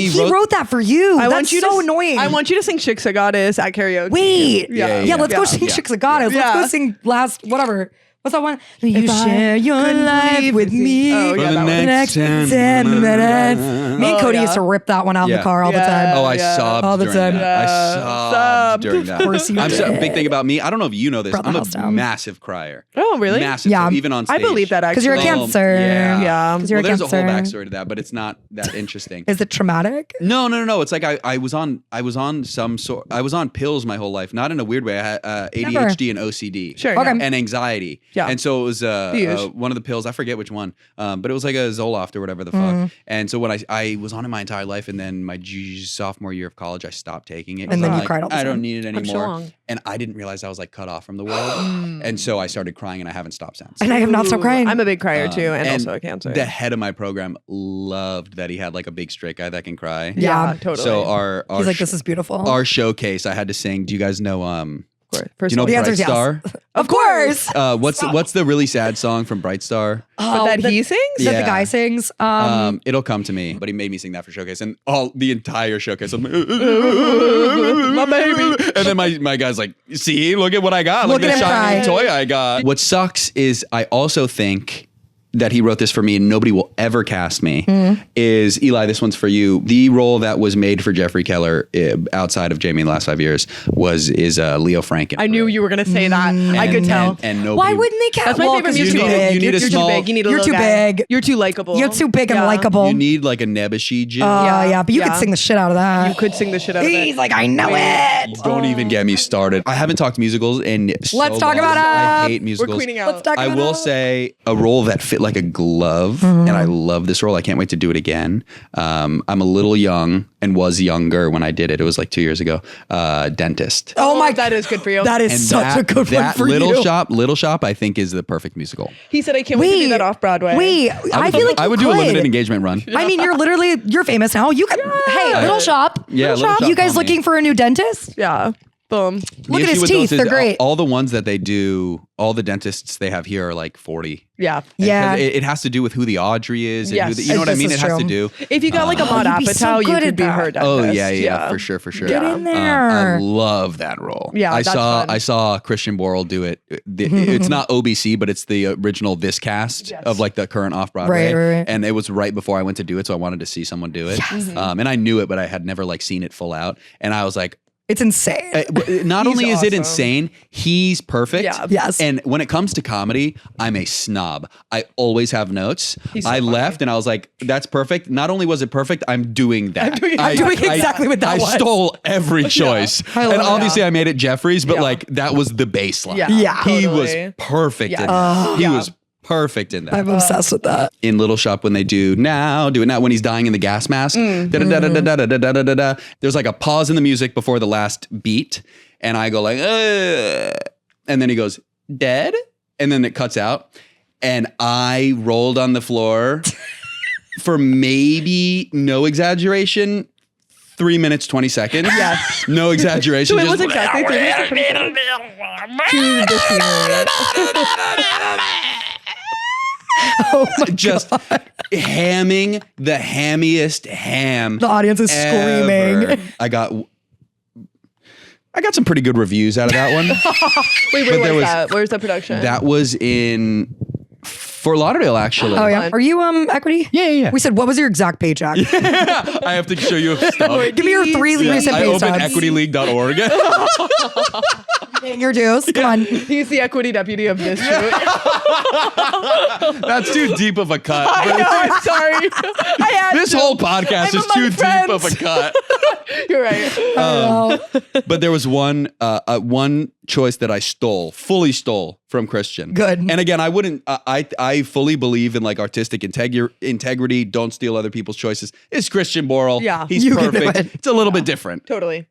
he wrote that for you. I That's want you so to, annoying. I want you to sing Shiksa Goddess at karaoke. Wait. Yeah. Yeah, let's go yeah, sing yeah. Chicks of Goddess. Yeah. Let's go sing last, whatever. What's that one? You If I share your could life leave with with me. you. Oh, yeah, For the that one. next 10 10 minutes. Me and Oh, Cody yeah. used to rip that one out in Yeah. the car all the Yeah. time. Oh, I Yeah. sobbed All the during time. that. I Yeah. sobbed Sobbed. during that. Of course you I'm so, did. big thing about me. I don't know if you know this. Brought the I'm house a down. massive crier. Oh, really? Massive. Yeah. So even on I stage. believe that actually. Because you're a Oh, cancer. yeah. Yeah. Because you're Well, a there's cancer. a whole backstory to that, but it's not that interesting. Is it traumatic? No. It's like I was on some sort. I was on pills my whole life, not in a weird way. I had ADHD and OCD. Sure. Okay. yeah. And anxiety. Yeah. And so it was Huge. one of the pills. I forget which one, but it was like a Zoloft or whatever the fuck. And so when I was on it my entire life, and then my sophomore year of college, I stopped taking it. And 'cause then I'm you like, cried all the I time. don't need it I'm so anymore. long. And I didn't realize I was like cut off from the world. And so I started crying, and I haven't stopped since. And I have not stopped crying. I'm a big crier too, and also a cancer. The head of my program loved that he had like a big straight guy that can cry. yeah, Yeah. totally. So our He's like, this is beautiful. our showcase, I had to sing. Do you guys know First you know of all, The Bright answer is yes. Star? Of course. What's the really sad song from Bright Star? but that he sings. That Yeah. the guy sings. It'll come to me, but he made me sing that for showcase, and the entire showcase. I'm like, My baby. And then my guy's like, "See, look at what I got. Look Look at at the him shiny cry. toy I got." What sucks is I also think that he wrote this for me and nobody will ever cast me is, Eli, this one's for you. The role that was made for Jeffrey Keller outside of Jamie in the last 5 years is Leo Franken. I knew you were gonna say that. I could tell. And nobody, Why wouldn't they cast? That's my favorite 'cause you're musical. too big. You need You're a too small- big. You need a You're little too guy. big. You're too likable. You're too big and Yeah. likable. you need like a Nebuchadnezzar. Yeah, but you could Yeah. sing the shit out of that. You could sing the shit out of it. He's like, I know it. Don't even get me started. I haven't talked musicals in so Let's talk long. about I it. hate We're musicals. queening out. Let's talk I about will it. say a role that fit like a glove, and I love this role. I can't wait to do it again. I'm a little young and was younger when I did it. It was like 2 years ago. Dentist. Oh my, that is good for you. that is And such a good one that for Little you. Shop, I think is the perfect musical. He said, I can't wait to do that off Broadway. Wait, I feel like I you would do a could. limited engagement run. I mean, you're famous now. You could. Hey, Little Shop. Yeah, Little Shop, You guys call me. looking for a new dentist? Yeah. Boom. Look The at issue his with teeth. those is They're great. All the ones that they do, all the dentists they have here are like 40. Yeah. And Yeah. 'cause it has to do with who the Audrey is. And Yes. who the, you know what I This mean? is It has to true. do. If you got like a Maud you'd be so Apatow, you good could at be that. her dentist. Oh yeah, for sure. Get in there. I love that role. Yeah, I that's saw fun. I saw Christian Borle do it. It's not OBC, but it's the original This Cast Yes. of like the current off Broadway. Right. And it was right before I went to do it, so I wanted to see someone do it. And I knew it, but I had never like seen it full out. And I was like, It's insane. not He's only is it awesome. insane, he's perfect. Yeah. Yes. And when it comes to comedy, I'm a snob. I always have notes. He's so I funny. left and I was like, that's perfect. Not only was it perfect, I'm doing that. I'm doing exactly what that I was. stole every choice. I love And it. obviously I made it Jeffries, but Yeah. like that was the baseline. Yeah. Yeah. He Totally. was perfect in Yeah. that. He Yeah. was perfect in that. I'm obsessed with that. In Little Shop when they do it now when he's dying in the gas mask. Da-da-da-da-da-da-da-da-da-da. There's like a pause in the music before the last beat, and I go like, and then he goes, dead? And then it cuts out, and I rolled on the floor for maybe, no exaggeration, 3 minutes, 20 seconds. Yes. No exaggeration. So it just- was exactly 3 minutes. To the Oh my just hamming the hammiest ham. The audience is ever. screaming. I got some pretty good reviews out of that one. Wait, But there where's was- that? Where's the production? That was in Fort Lauderdale, actually. Oh yeah. Fun. Are you equity? Yeah. We said, what was your exact paycheck? I have to show you stuff. Give me your 3 recent I pay opened stubs. equityleague.org. Paying your dues. Come on. He's the equity deputy of this shoot. That's too deep of a cut. I know, I'm sorry. I had This to. whole podcast I'm is too among deep of a friends. cut. You're right. Oh, But there was one choice that I fully stole from Christian. Good. And again, I wouldn't. I fully believe in like artistic integrity. Don't steal other people's choices. It's Christian Borle. Yeah. He's You can do perfect. it. It's a little bit different. Totally.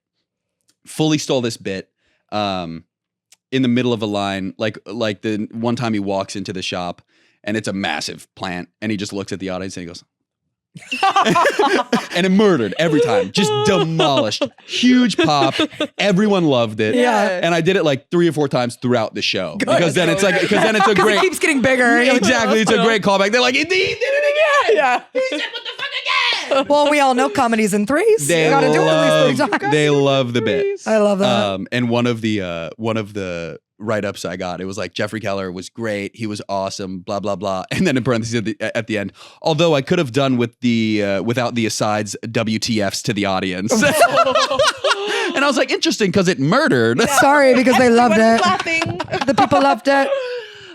Fully stole this bit. In the middle of a line, like the one time he walks into the shop, and it's a massive plant, and he just looks at the audience and he goes. And it murdered every time, just demolished. Huge pop. Everyone loved it. Yeah. And I did it like 3 or 4 times throughout the show because then it's it's a because great. it keeps getting bigger. Exactly, it's a great callback. They're like, he did it again. Yeah. He said, "What the fuck again?" Well, we all know comedies in threes. They You gotta do it at least love. 3 times. They love the bit. I love that. And one of the write-ups I got, it was like Jeffrey Keller was great, he was awesome, blah blah blah, and then in parentheses at the end, although I could have done with the without the asides WTFs to the audience. And I was like, interesting because it murdered. Sorry, because they loved Everyone's it. laughing. The people loved it.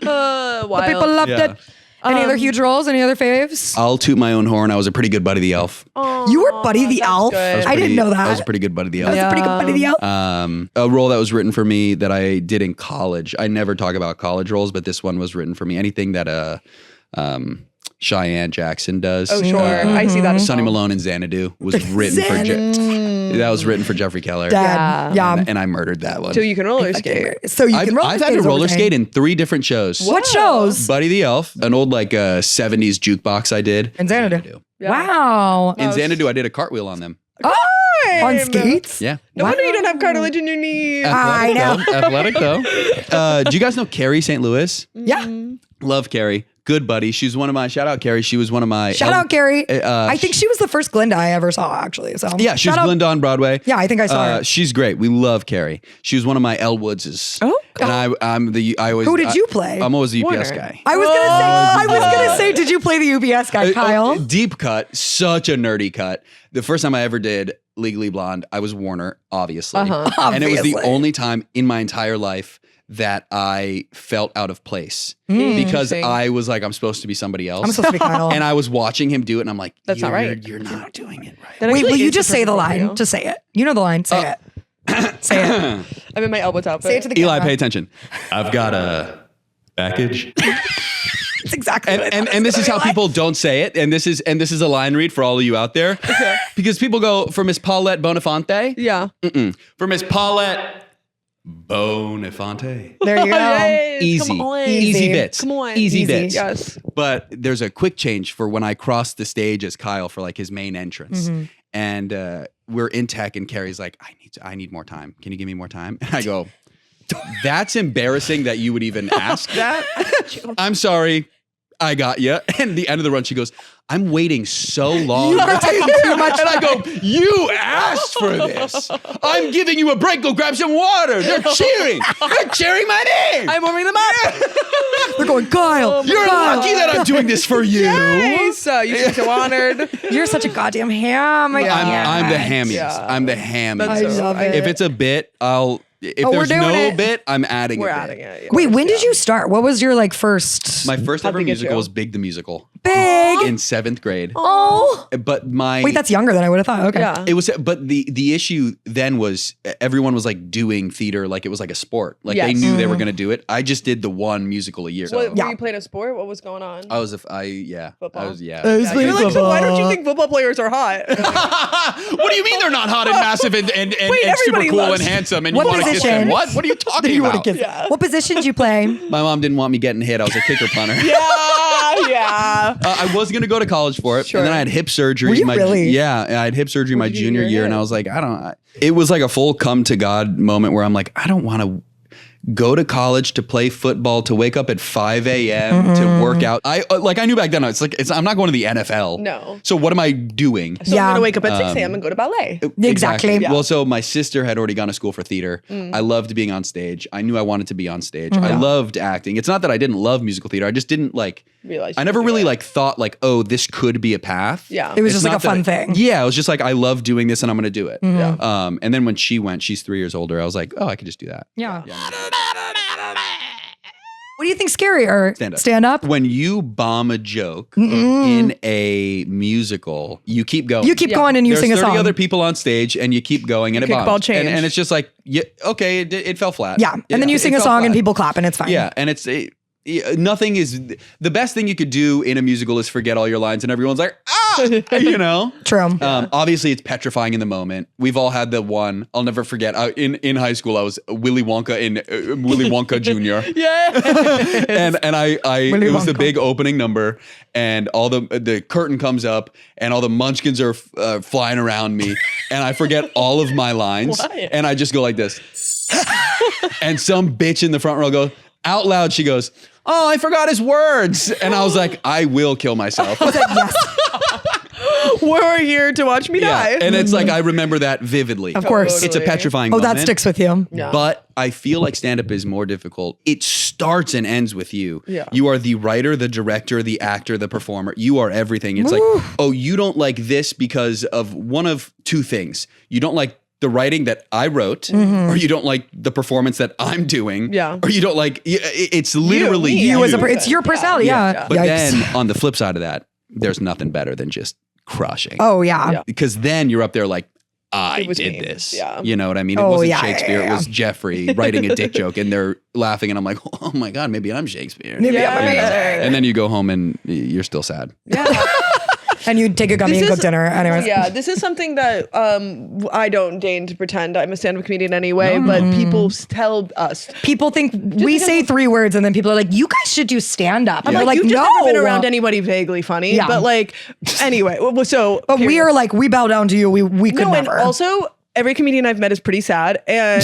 Wild. The people loved Yeah. it. Any other huge roles? Any other faves? I'll toot my own horn. I was a pretty good Buddy the Elf. You were Buddy the Elf? good. I didn't know that. I was a pretty good Buddy the That was Elf. a pretty good Buddy the Elf. A role that was written for me that I did in college. I never talk about college roles, but this one was written for me. Anything that Cheyenne Jackson does. Oh, sure. I see that. as Sonny well. Malone and Xanadu was written for that was written for Jeffrey Keller. Dad. Yeah. And I murdered that one. So you can roller skate. So you can roller I've skate. had to is what roller we're saying. skate in 3 different shows. What shows? Buddy the Elf, an old like 70s jukebox I did. In Xanadu. Yeah. In Wow. Xanadu, I did a cartwheel on them. On skates? Yeah. No wonder you don't have cartilage in your knees. I know. Athletic though. Do you guys know Carrie St. Louis? Yeah. Love Carrie. good buddy. She's one of my shout out Carrie. She was one of my Shout out, Carrie. I think she was the first Glinda I ever saw, actually. So yeah, she was Glinda on Broadway. Yeah, I think I saw her. She's great. We love Carrie. She was one of my Elwoodses. Oh, and I always. Who did you play? I'm always the UPS Warner. guy. I was gonna say, did you play the UPS guy, Kyle? Deep cut, such a nerdy cut. The first time I ever did Legally Blonde, I was Warner, obviously. And it was the Obviously. only time in my entire life that I felt out of place because Interesting. I was like, I'm supposed to be somebody else. I'm supposed to be Kyle. And I was watching him do it, and I'm like, That's not right. You're not doing it right. That Wait, actually will you is just the say the perfect line? profile. Just say it. You know the line. Say it. Say it. I'm in my elbow top. Say it to the Eli, camera. pay attention. I've got a package. It's exactly what I thought it And was this is gonna how be people don't say it. And this is a line read for all of you out there. Because people go for Miss Paulette Bonifante. Yeah. For Miss Paulette Bonifante. There you go. Yes, Easy. Come on. Easy bits. Come on. Easy Easy. bits. Yes. But there's a quick change for when I crossed the stage as Kyle for like his main entrance. And we're in tech and Carrie's like, I need more time. Can you give me more time? And I go, that's embarrassing that you would even ask that. I'm sorry. I got you. And the end of the run, she goes, I'm waiting so long. You are taking too much And I go, you asked for this. I'm giving you a break. Go grab some water. They're cheering. They're cheering my name. I'm warming them up. They're going, Kyle. You're Kyle. lucky that I'm doing this for you. Nice. You should be so honored. You're such a goddamn ham. I I'm the can't. hammies. Yeah. I'm the hammies. That's I love it. If it's a bit, if Oh, we're there's doing no it. bit, I'm adding We're a bit. adding it. Yeah. Wait, when did you start? What was your like first My first How'd ever they get musical you? was Big the Musical big? in 7th grade. Oh. But my Wait, that's younger than I would have thought. Okay. Yeah. it was, but the issue then was everyone was like doing theater like it was like a sport. Like they Yes. knew they were going to do it. I just did the one musical a year. What, Yeah. Were you playing a sport? What was going on? I was Football. I was Yeah, you're like, so why don't you think football players are hot? What do you mean they're not hot and massive and super everybody cool loves- and handsome and What you want to kiss them? position? What? What are you talking You want about? to kiss? Yeah. What position did you play? My mom didn't want me getting hit. I was a kicker punter. yeah. I was gonna go to college for it, Sure. and then I had hip surgery. Were you really? Yeah, I had hip surgery my did you do junior your year, and hip? I was like, it was like a full come to God moment where I'm like, I don't want to go to college to play football, to wake up at 5 a.m. to work out. I knew back then. I'm not going to the NFL. No. So what am I doing? So Yeah. I'm gonna wake up at 6 a.m. and go to ballet. Exactly. Yeah. Well, so my sister had already gone to school for theater. I loved being on stage. I knew I wanted to be on stage. I loved acting. It's not that I didn't love musical theater. I just didn't Realize I you never could do really it. thought oh, this could be a path. Yeah. It was It's just like not a fun that thing. Yeah, it was just like I love doing this and I'm going to do it. Yeah. And then when she went, she's 3 years older. I was like, oh, I could just do that. Yeah. What do you think scarier? Stand up. Stand up? When you bomb a joke in a musical, you keep going. You keep Yeah. going and you There's sing a 30 song. other people on stage and you keep going and it Kickball bombs. change. And it's just like, yeah, okay, it fell flat. Yeah. And then you It sing a fell song and flat. people clap and it's fine. Yeah, and nothing is the best thing you could do in a musical is forget all your lines and everyone's like, you know. True. Obviously, it's petrifying in the moment. We've all had the one. I'll never forget. In high school, I was Willy Wonka in Willy Wonka Jr. Yeah. and I Willy it was the Wonka. big opening number, and all the curtain comes up, and all the munchkins are flying around me, and I forget all of my lines, Why? and I just go like this, and some bitch in the front row goes out loud. She goes, "Oh, I forgot his words," and I was like, "I will kill myself." Yes. We're here to watch me die. And it's like I remember that vividly. Of course. It's a petrifying Oh, moment. that sticks with you. Yeah. But I feel like stand-up is more difficult. It starts and ends with you. Yeah. You are the writer, the director, the actor, the performer. You are everything. It's like, oh, you don't like this because of one of two things. You don't like the writing that I wrote, or you don't like the performance that I'm doing, Yeah. or you don't like, it's literally me, You as a you. it's your personality. Yeah. But Yikes. then on the flip side of that, there's nothing better than just crushing. Oh yeah. Yeah. Because then you're up there like, I It was did me. this. Yeah. You know what I mean? It Oh, wasn't yeah, Shakespeare. yeah, It was Jeffrey writing a dick joke and they're laughing and I'm like, oh my God, maybe I'm Shakespeare. Maybe Yeah. I'm amazing. And then you go home and you're still sad. yeah. And you take a gummy This and is- cook dinner. Anyways. Yeah, this is something that I don't deign to pretend I'm a stand-up comedian anyway, but people tell us. People think we say 3 words and then people are like, you guys should do stand up. And I'm we're like, you've just no. never been around anybody vaguely funny. Yeah. But like, anyway, so. But we are like, we bow down to you. We could No, and never. also, every comedian I've met is pretty sad. And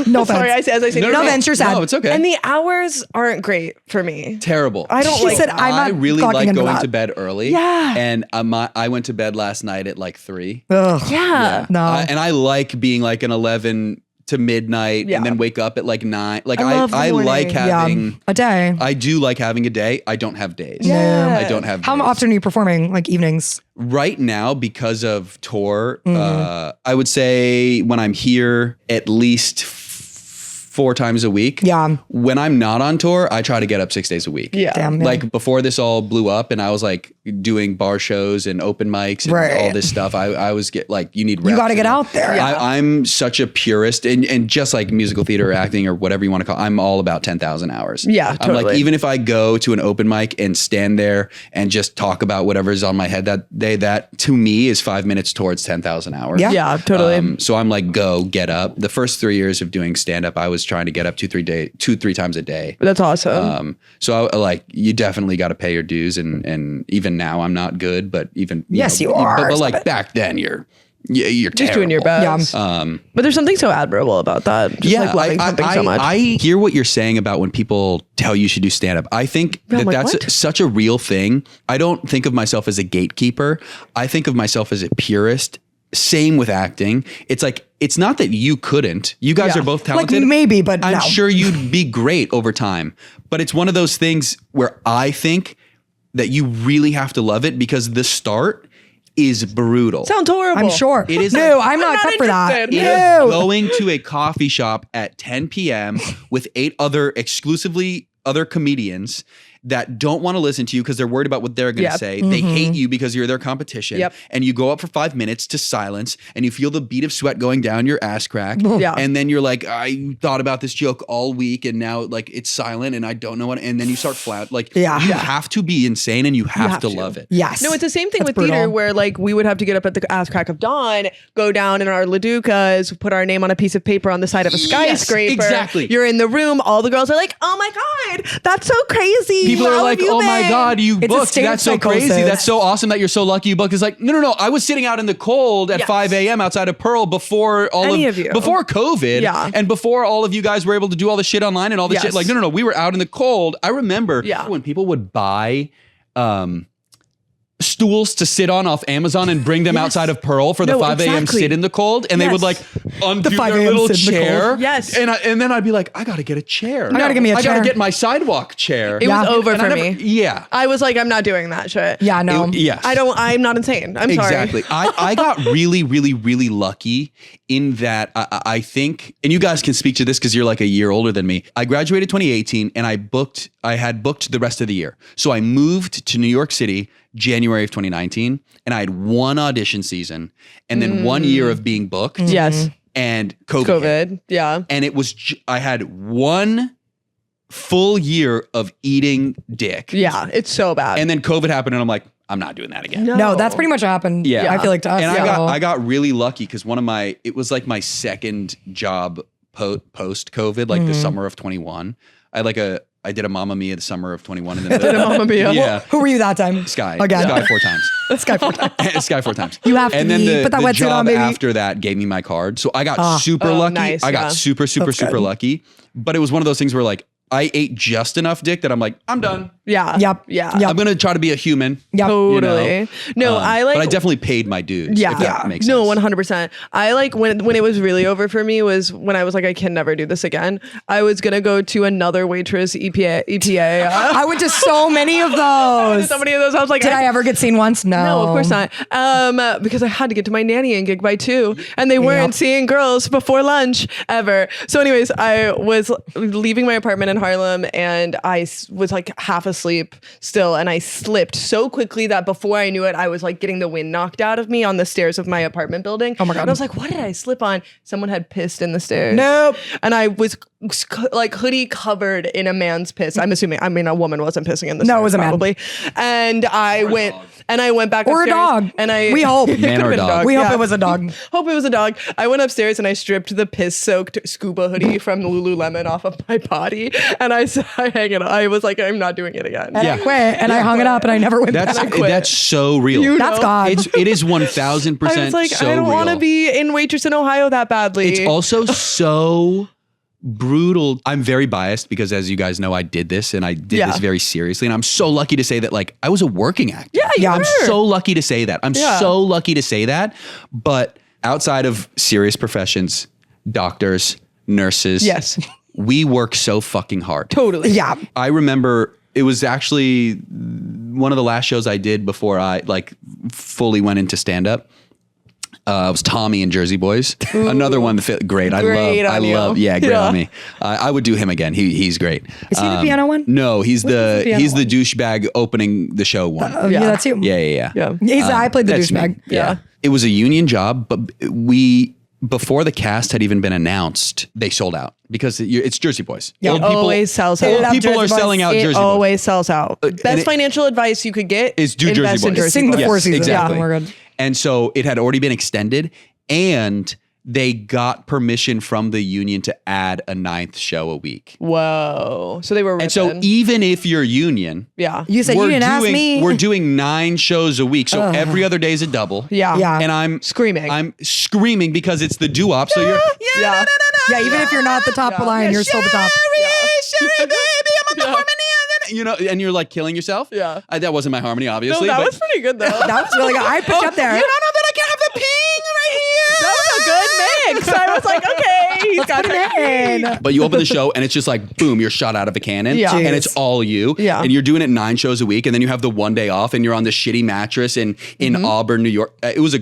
No sorry, offense. as I say, No offense, you're sad. No, it's okay. and the hours aren't great for me. Terrible. I don't She like said, that. I'm I not really clocking like into going that. to bed early. Yeah. And I went to bed last night at like 3. Ugh. Yeah. No. And I like being like an 11 to midnight Yeah. and then wake up at like 9. Like I love the I like morning. having A day. I do like having a day. I don't have days. Yeah. I don't have How days. often are you performing? Like evenings? Right now, because of tour, Mm-hmm. I would say when I'm here at least 4 times a week. Yeah. When I'm not on tour, I try to get up 6 days a week. Yeah. Damn. Yeah. Like before this all blew up and I was like doing bar shows and open mics and Right. all this stuff. I was like, you need You reps got to get and- out there. I'm such a purist and just like musical theater or acting or whatever you want to call it, I'm all about 10,000 hours. Yeah, I'm like, totally. even if I go to an open mic and stand there and just talk about whatever's on my head that day, that to me is 5 minutes towards 10,000 hours. Yeah. Yeah, totally. So I'm like, go get up. The first 3 years of doing stand up, I was trying to get up 2-3 times a day. That's awesome. So I, like, you definitely got to pay your dues. And even now I'm not good, but even, Yes, you are. But Stop like it. back then you're Just doing your terrible. best. Yeah. But there's something so admirable about that. Just like loving something so much. I hear what you're saying about when people tell you should do stand up. I think I'm that like, that's what? such a real thing. I don't think of myself as a gatekeeper. I think of myself as a purist. Same with acting. It's like, it's not that you couldn't. You guys Yeah. are both Like talented. maybe, but I'm no. sure you'd be great over time. But it's one of those things where I think that you really have to love it because the start is brutal. Sounds horrible. I'm sure. It is No, like- I'm not not cut for that. interested. It No. is going to a coffee shop at 10 p.m. with 8 other exclusively other comedians that don't want to listen to you because they're worried about what they're going to Yep. say. They hate you because you're their competition. Yep. And you go up for 5 minutes to silence and you feel the bead of sweat going down your ass crack. Yeah. And then you're like, I thought about this joke all week and now like it's silent and I don't know what. And then you start flat. Like Yeah. you Yeah. have to be insane and you have to love it. Yes. No, it's the same thing That's with theater brutal. where like we would have to get up at the ass crack of dawn, go down in our Laducas, put our name on a piece of paper on the side of a skyscraper. exactly. You're in the room. All the girls are like, "Oh my god, that's so crazy." People How are have like, you oh my been?" God, you It's a booked. state of That's so crazy. psychosis. That's so awesome that you're so lucky you booked. It's like, no. I was sitting out in the cold at Yes. 5 a.m. outside of Pearl before all Any of you. before COVID. Yeah. And before all of you guys were able to do all the shit online and all this Yes. shit. Like, no. We were out in the cold. I remember Yeah. when people would buy stools to sit on off Amazon and bring them outside of Pearl for the No, 5 a.m. exactly. sit in the cold. And they would like Yes. undo 5 their a.m. little sit in the chair. cold. Yes. And then I'd be like, I got to get a chair. I gotta give me a I got chair. to get my sidewalk chair. It was Yeah. over And I for never- me. Yeah. I was like, I'm not doing that shit. Yeah, no. Yes. I'm not insane. I'm sorry. Exactly. I got really, really, really lucky in that I think, and you guys can speak to this because you're like a year older than me. I graduated 2018 and I had booked the rest of the year. So I moved to New York City January of 2019 and I had one audition season and then 1 year of being booked. Yes. And COVID. hit. COVID. Yeah. And it was, I had 1 full year of eating dick. Yeah. It's so bad. And then COVID happened and I'm like, I'm not doing that again. No, that's pretty much what happened. Yeah. I feel like to us. And so. I got really lucky because it was like my second job post COVID, like the summer of 21. I did a Mamma Mia the summer of 21. And then Did a Mamma Mia. Yeah. Who were you that time? Sky. Again. Sky 4 times. Sky 4 times. Sky 4 times. You have to and then be- put that the wetsuit job on, baby. after that gave me my card. So I got super Oh, lucky. nice, I got yeah. super That's good. lucky. But it was one of those things where like I ate just enough dick that I'm like, I'm done. Yeah. Yep. Yeah. Yep. I'm going to try to be a human. Yep. Totally. No, I like. But I definitely paid my dues. Yeah. If that makes No, sense. 100%. I like when it was really over for me was when I was like, I can never do this again. I was going to go to another waitress EPA. I went to so many of those. So many of those. I was like, Did I ever get seen once? No. No, of course not. Because I had to get to my nannying gig by 2 and they weren't seeing girls before lunch ever. So anyways, I was leaving my apartment in Harlem and I was like half asleep still. And I slipped so quickly that before I knew it, I was like getting the wind knocked out of me on the stairs of my apartment building. Oh my God. And I was like, what did I slip on? Someone had pissed in the stairs. Nope. And I was like hoodie covered in a man's piss. I'm assuming, a woman wasn't pissing in the stairs. No, it was a man. probably. And I went back Or a upstairs. dog. And We hope. It Man could've or been a dog. We hope yeah. it was a dog. Hope it was a dog. I went upstairs and I stripped the piss-soaked scuba hoodie from Lululemon off of my body, and I hang it. I was like, I'm not doing it again. And I quit and I hung it up and I never went back. That's so real. That's God. It is 1000% I was like, so I don't want to real. be in Waitress in Ohio that badly. It's also so brutal. I'm very biased because, as you guys know, I did this and I did this very seriously. And I'm so lucky to say that, like, I was a working actor. Yeah, I'm so lucky to say that. I'm so lucky to say that. But outside of serious professions, doctors, nurses, Yes. we work so fucking hard. Totally. Yeah. I remember it was actually one of the last shows I did before I like fully went into stand up. It was Tommy and Jersey Boys. Another one that fit great. I love. Yeah, great on me. I would do him again. He's great. Is he the piano one? No, he's the piano one? douchebag opening the show one. Oh, yeah, that's you. Yeah. I played the That's me. douchebag. Yeah. It was a union job, but before the cast had even been announced, they sold out because it's Jersey Boys. Yeah. Old It always sells out. Old people Jersey are Boys. selling out It Jersey Boys. always sells out. Best and it- financial advice you could get is do Jersey invest in Boys. Jersey Sing the Boys. Four Seasons. Exactly. Yeah, we're good. And so it had already been extended, and they got permission from the union to add a 9th show a week. Whoa. So they were ripping. And so even if you're union, yeah. You said you didn't ask me. We're doing 9 shows a week. So every other day is a double. Yeah. Yeah. And I'm Screaming. screaming because it's the doo-wop. So you're Yeah. Yeah, even if you're not the top line, you're still the top. Sherry, baby, I'm on the harmony. You know, and you're like killing yourself. Yeah. That wasn't my harmony, No, obviously. that but was pretty good though. That was really good. I picked up there. You don't know that I can have the ping right here. That was a good mix. I was like, okay, he's got Put it it. in. But you open the show and it's just like, boom, you're shot out of a cannon. Yeah. And it's all you. Yeah. And you're doing it 9 shows a week. And then you have the one day off and you're on this shitty mattress in Auburn, New York. It was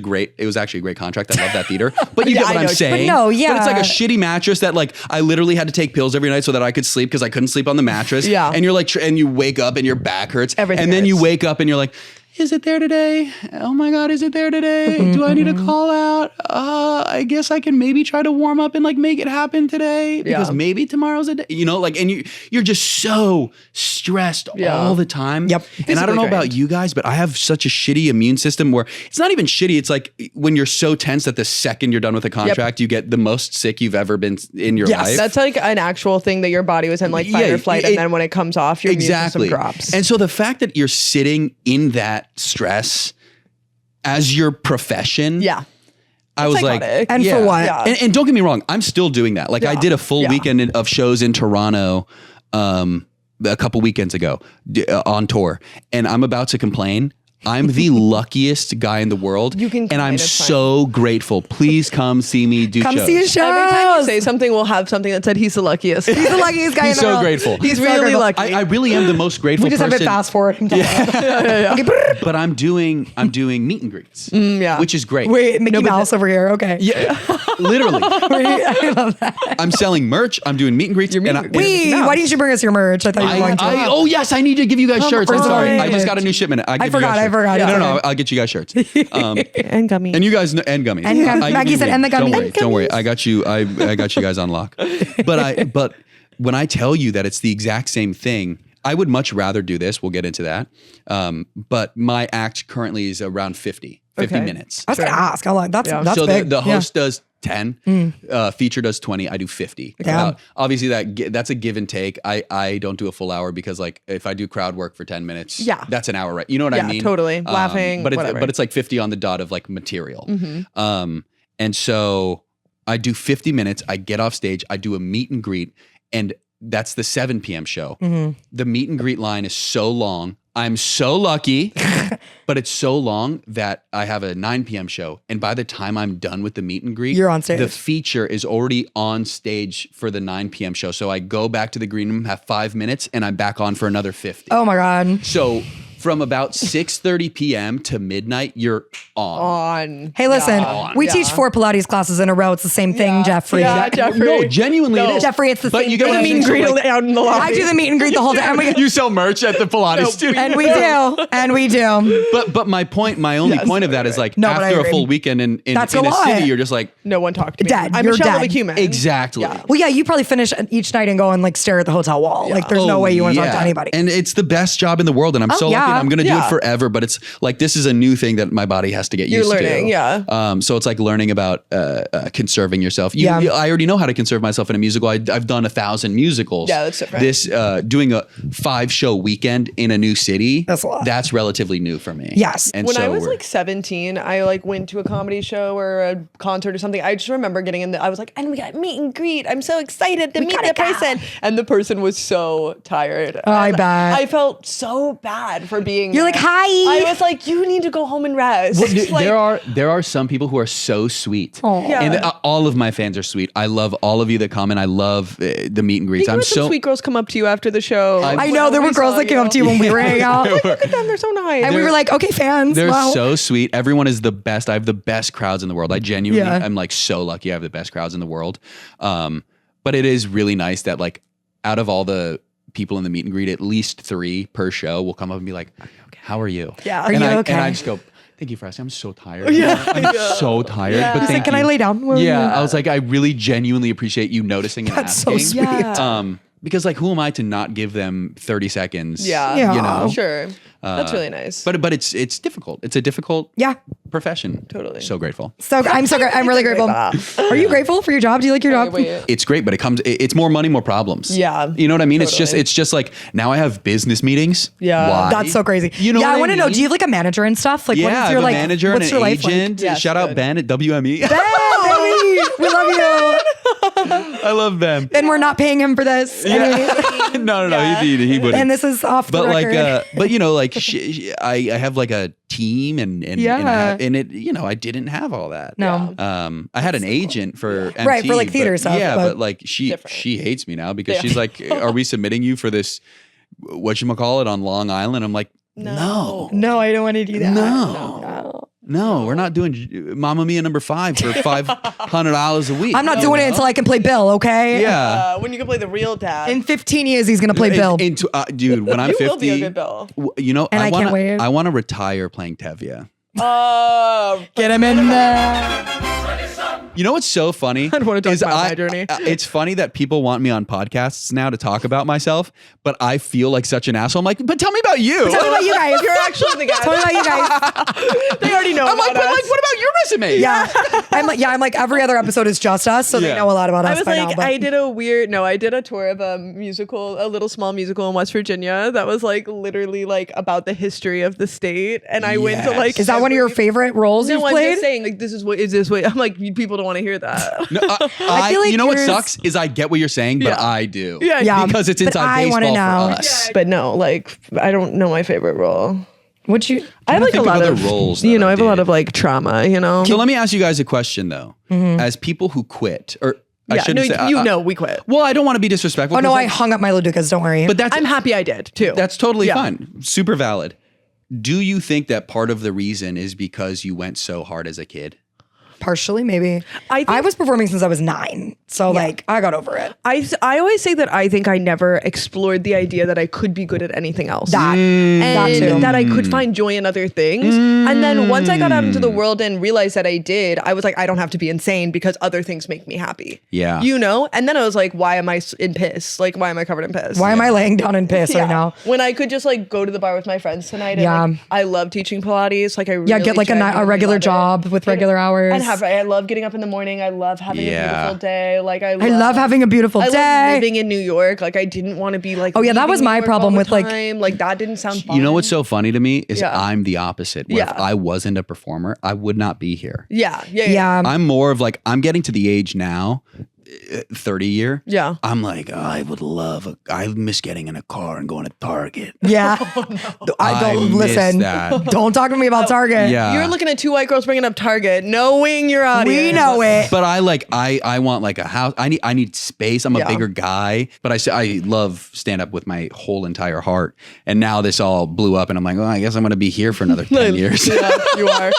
actually a great contract. I love that theater. But you Yeah, get what I I'm know. saying. But no, But it's like yeah. a shitty mattress that like I literally had to take pills every night so that I could sleep because I couldn't sleep on the mattress. Yeah. And you're like, and you wake up and your back hurts. Everything and then you hurts. wake up and you're like, is it there today? Oh my God, is it there today? Do I need to call out? I guess I can maybe try to warm up and like make it happen today because Yeah. maybe tomorrow's a day, you know, like, and you're just so stressed all the time. Yep. And I don't know Physically about drained. you guys, but I have such a shitty immune system where it's not even shitty. It's like when you're so tense that the second you're done with a contract, you get the most sick you've ever been in your life. That's like an actual thing that your body was in like fight Yeah, or flight, and then when it comes off, your immune system drops. And so the fact that you're sitting in that stress as your profession, yeah. I was psychotic. like, And for what? Yeah. And don't get me wrong, I'm still doing that. Like I did a full weekend of shows in Toronto a couple weekends ago on tour, and I'm about to complain. I'm the luckiest guy in the world. You can and complain, I'm it's fine. so grateful. Please come see me do Come shows. see a show. Every time you say something, we'll have something that said he's the luckiest. He's the luckiest guy He's in the so world. grateful. He's so really grateful. lucky. I really am the most grateful We just have person. it fast forward. Okay, But I'm doing meet and greets, yeah. which is great. Wait, Mickey No, but Mouse over here. Okay. Yeah, literally. Wait, I love that. I'm selling merch. I'm doing meet and greets. meet and and I- greets. Wait, Mouse. why didn't you bring us your merch? I thought you were going to. oh yes, I need to give you guys shirts. I'm sorry. right. I just got a new shipment. I forgot. No, Yeah. no, I'll get you guys shirts. and gummy. And you guys know, and gummies. And gum- I give Maggie you said, weed. and the Don't gummies. worry. And Don't worry. I got you. I got you guys on lock. But when I tell you that it's the exact same thing, I would much rather do this. We'll get into that. But my act currently is around 50 Okay. minutes. I was going to ask. I'm like, that's So big. the host does 10, feature does 20, I do 50. Yeah. Obviously that's a give and take. I don't do a full hour because like if I do crowd work for 10 minutes, Yeah. that's an hour, right? You know what I Yeah, mean? totally. Laughing, but whatever. it's like 50 on the dot of like material. Mm-hmm. And so I do 50 minutes, I get off stage, I do a meet and greet, and that's the 7 p.m. show. Mm-hmm. The meet and greet line is so long. I'm so lucky, but it's so long that I have a 9 p.m. show. And by the time I'm done with the meet and greet, You're on stage. The feature is already on stage for the 9 p.m. show. So I go back to the green room, have 5 minutes, and I'm back on for another 50. Oh my God. So from about 6:30 p.m. to midnight, you're on. Hey, listen, Yeah. we Yeah. teach 4 Pilates classes in a row. It's the same thing, Jeffrey. Yeah, Jeffrey. No, genuinely it is. Jeffrey, it's the But same you guys thing. are meet and greet like- out in the lobby. I do the meet and greet the whole time. You sell merch at the Pilates studio. And we do. And we do. But my only Yes, point of that is like No, but I after a agree. full weekend in That's a a lot. city, you're just like, No one talked to me. Dead. I'm You're Michelle dead. McHuman. exactly. Yeah. Well, yeah, you probably finish each night and go and like stare at the hotel wall. Like there's no way you want to talk to anybody. And it's the best job in the world. And I'm so yeah. it. I'm going to do Yeah. it forever. But it's like, this is a new thing that my body has to get used to. You're learning, yeah. So it's like learning about conserving yourself. Yeah. I already know how to conserve myself in a musical. I've done 1,000 musicals. Yeah, that's different. This doing a 5-show weekend in a new city. That's a lot. That's relatively new for me. Yes. And When so I was we're- like 17, I like went to a comedy show or a concert or something. I just remember getting in I was like, and we got meet and greet. I'm so excited to meet gotta the go. person. And the person was so tired. Oh, I And bet. I felt so bad for being You're there. like, hi. I was like, you need to go home and rest. Like, there are some people who are so sweet. Aw. Yeah. And all of my fans are sweet. I love all of you that comment. I love the meet and greets. you I'm had some so sweet girls come up to you after the show. I know there were girls that came up to you when we were hanging out. Look at them, they're so nice. And we were like, okay, fans. they're wow. so sweet. Everyone is the best. I have the best crowds in the world. I genuinely Yeah. am like so lucky. I have the best crowds in the world. But it is really nice that like out of all the people in the meet and greet, at least 3 per show will come up and be like, how are you? Yeah. Are and you I, okay? And I just go, thank you for asking. I'm so tired. Yeah. I'm so tired. Yeah. But He's thank Can you. I lay down? Yeah, I was like, I really genuinely appreciate you noticing and That's so asking. sweet. Yeah. Because like, who am I to not give them 30 seconds? Yeah. Yeah. you know. Sure. That's really nice. But it's difficult. It's a difficult Yeah. profession. Totally. So grateful. So I'm so I'm really grateful. Are you grateful for your job? Do you like your job? Wait. It's great, but it's more money, more problems. Yeah, You know what I mean? totally. It's just like now I have business meetings. Yeah. Why? That's so crazy. You know yeah, what I want to know. mean? Do you have like a manager and stuff? Like, Yeah, what I is have your a like? manager What's and your an life like? agent. Yes, Shout out good. Ben at WME. Ben, baby, we love you. I love Ben. And we're not paying him for this. No, he wouldn't. And this is off the But record. like, but you know, like I have like a team and Yeah. and it, you know, I didn't have all that. no. I had an agent for MT, Right, for, like, theater but, stuff, Yeah, but- but like Different. she hates me now because Yeah. she's like, "Are we submitting you for this? Whatchamacallit on Long Island?" I'm like, no, No, I don't want to do that. no, we're not doing Mamma Mia #5 for $500 a week. I'm not doing it until I can play Bill, okay? Yeah. When you can play the real dad. In 15 years, he's going to play Bill. Dude, when I'm you 50, will be a good Bill. you know, And I can't wanna, wait. I want to retire playing Tevye. Get him in there. You know what's so funny? I don't wanna talk is about my journey. It's funny that people want me on podcasts now to talk about myself, but I feel like such an asshole. I'm like, but tell me about you. Tell me about you guys. You're actually the guy. Tell me about you guys. They already know I'm like, about but us. like, what about your resume? Yeah. I'm like, every other episode is just us, so they Yeah. know a lot about us I was by like, now. But I did a tour of a musical, a little small musical in West Virginia that was like literally like about the history of the state. And I went to Yes. like. is that one of your every- favorite roles you've No, I'm played? just saying, like, this is what. I'm like, people don't want to hear that. No, I feel like you know what yours- sucks is I get what you're saying, but Yeah. I do. Yeah. Yeah. Because it's But inside I wanna baseball know. for us. But no, like, I don't know my favorite role. Would you? I have like a think of lot other of roles that You know, I I have a lot did. of like trauma. You know. So let me ask you guys a question though. As people who quit, or I Yeah, shouldn't no, say, you know, we quit. Well, I don't want to be disrespectful. Oh no, 'cause I hung up my Ludukas. Don't worry. But that's I'm happy I did too. That's totally Yeah. fine. Super valid. Do you think that part of the reason is because you went so hard as a kid? partially, maybe. I think- I was performing since I was 9, so like I got over it. I always say that I think I never explored the idea that I could be good at anything else. That too. And that I could find joy in other things. And then once I got out into the world and realized that I did, I was like, I don't have to be insane because other things make me happy. Yeah. You know? And then I was like, why am I in piss? Like, why am I covered in piss? Why am I laying down in piss right now? When I could just like go to the bar with my friends tonight. And, Yeah. like, I love teaching Pilates. Like I really Yeah, get like a genuinely regular love it. job with regular hours. And I love getting up in the morning. I love having Yeah. a beautiful day. Like I love having a beautiful I day. love living in New York. Like I didn't want to be like. Oh, yeah, that leaving was New my York problem all with, the like- time. Like that didn't sound fun. You know what's so funny to me is Yeah. I'm the opposite. Where Yeah. if I wasn't a performer, I would not be here. Yeah. Yeah. I'm more of like, I'm getting to the age now, 30 year. Yeah. I'm like, I miss getting in a car and going to Target. Yeah. I I don't miss listen. that. Don't talk to me about Target. Yeah. You're looking at two white girls bringing up Target, knowing your audience. We know it. But I want like a house. I need space. I'm a Yeah. bigger guy, but I love stand up with my whole entire heart. And now this all blew up and I'm like, oh, I guess I'm going to be here for another 10 years. Yeah, you are.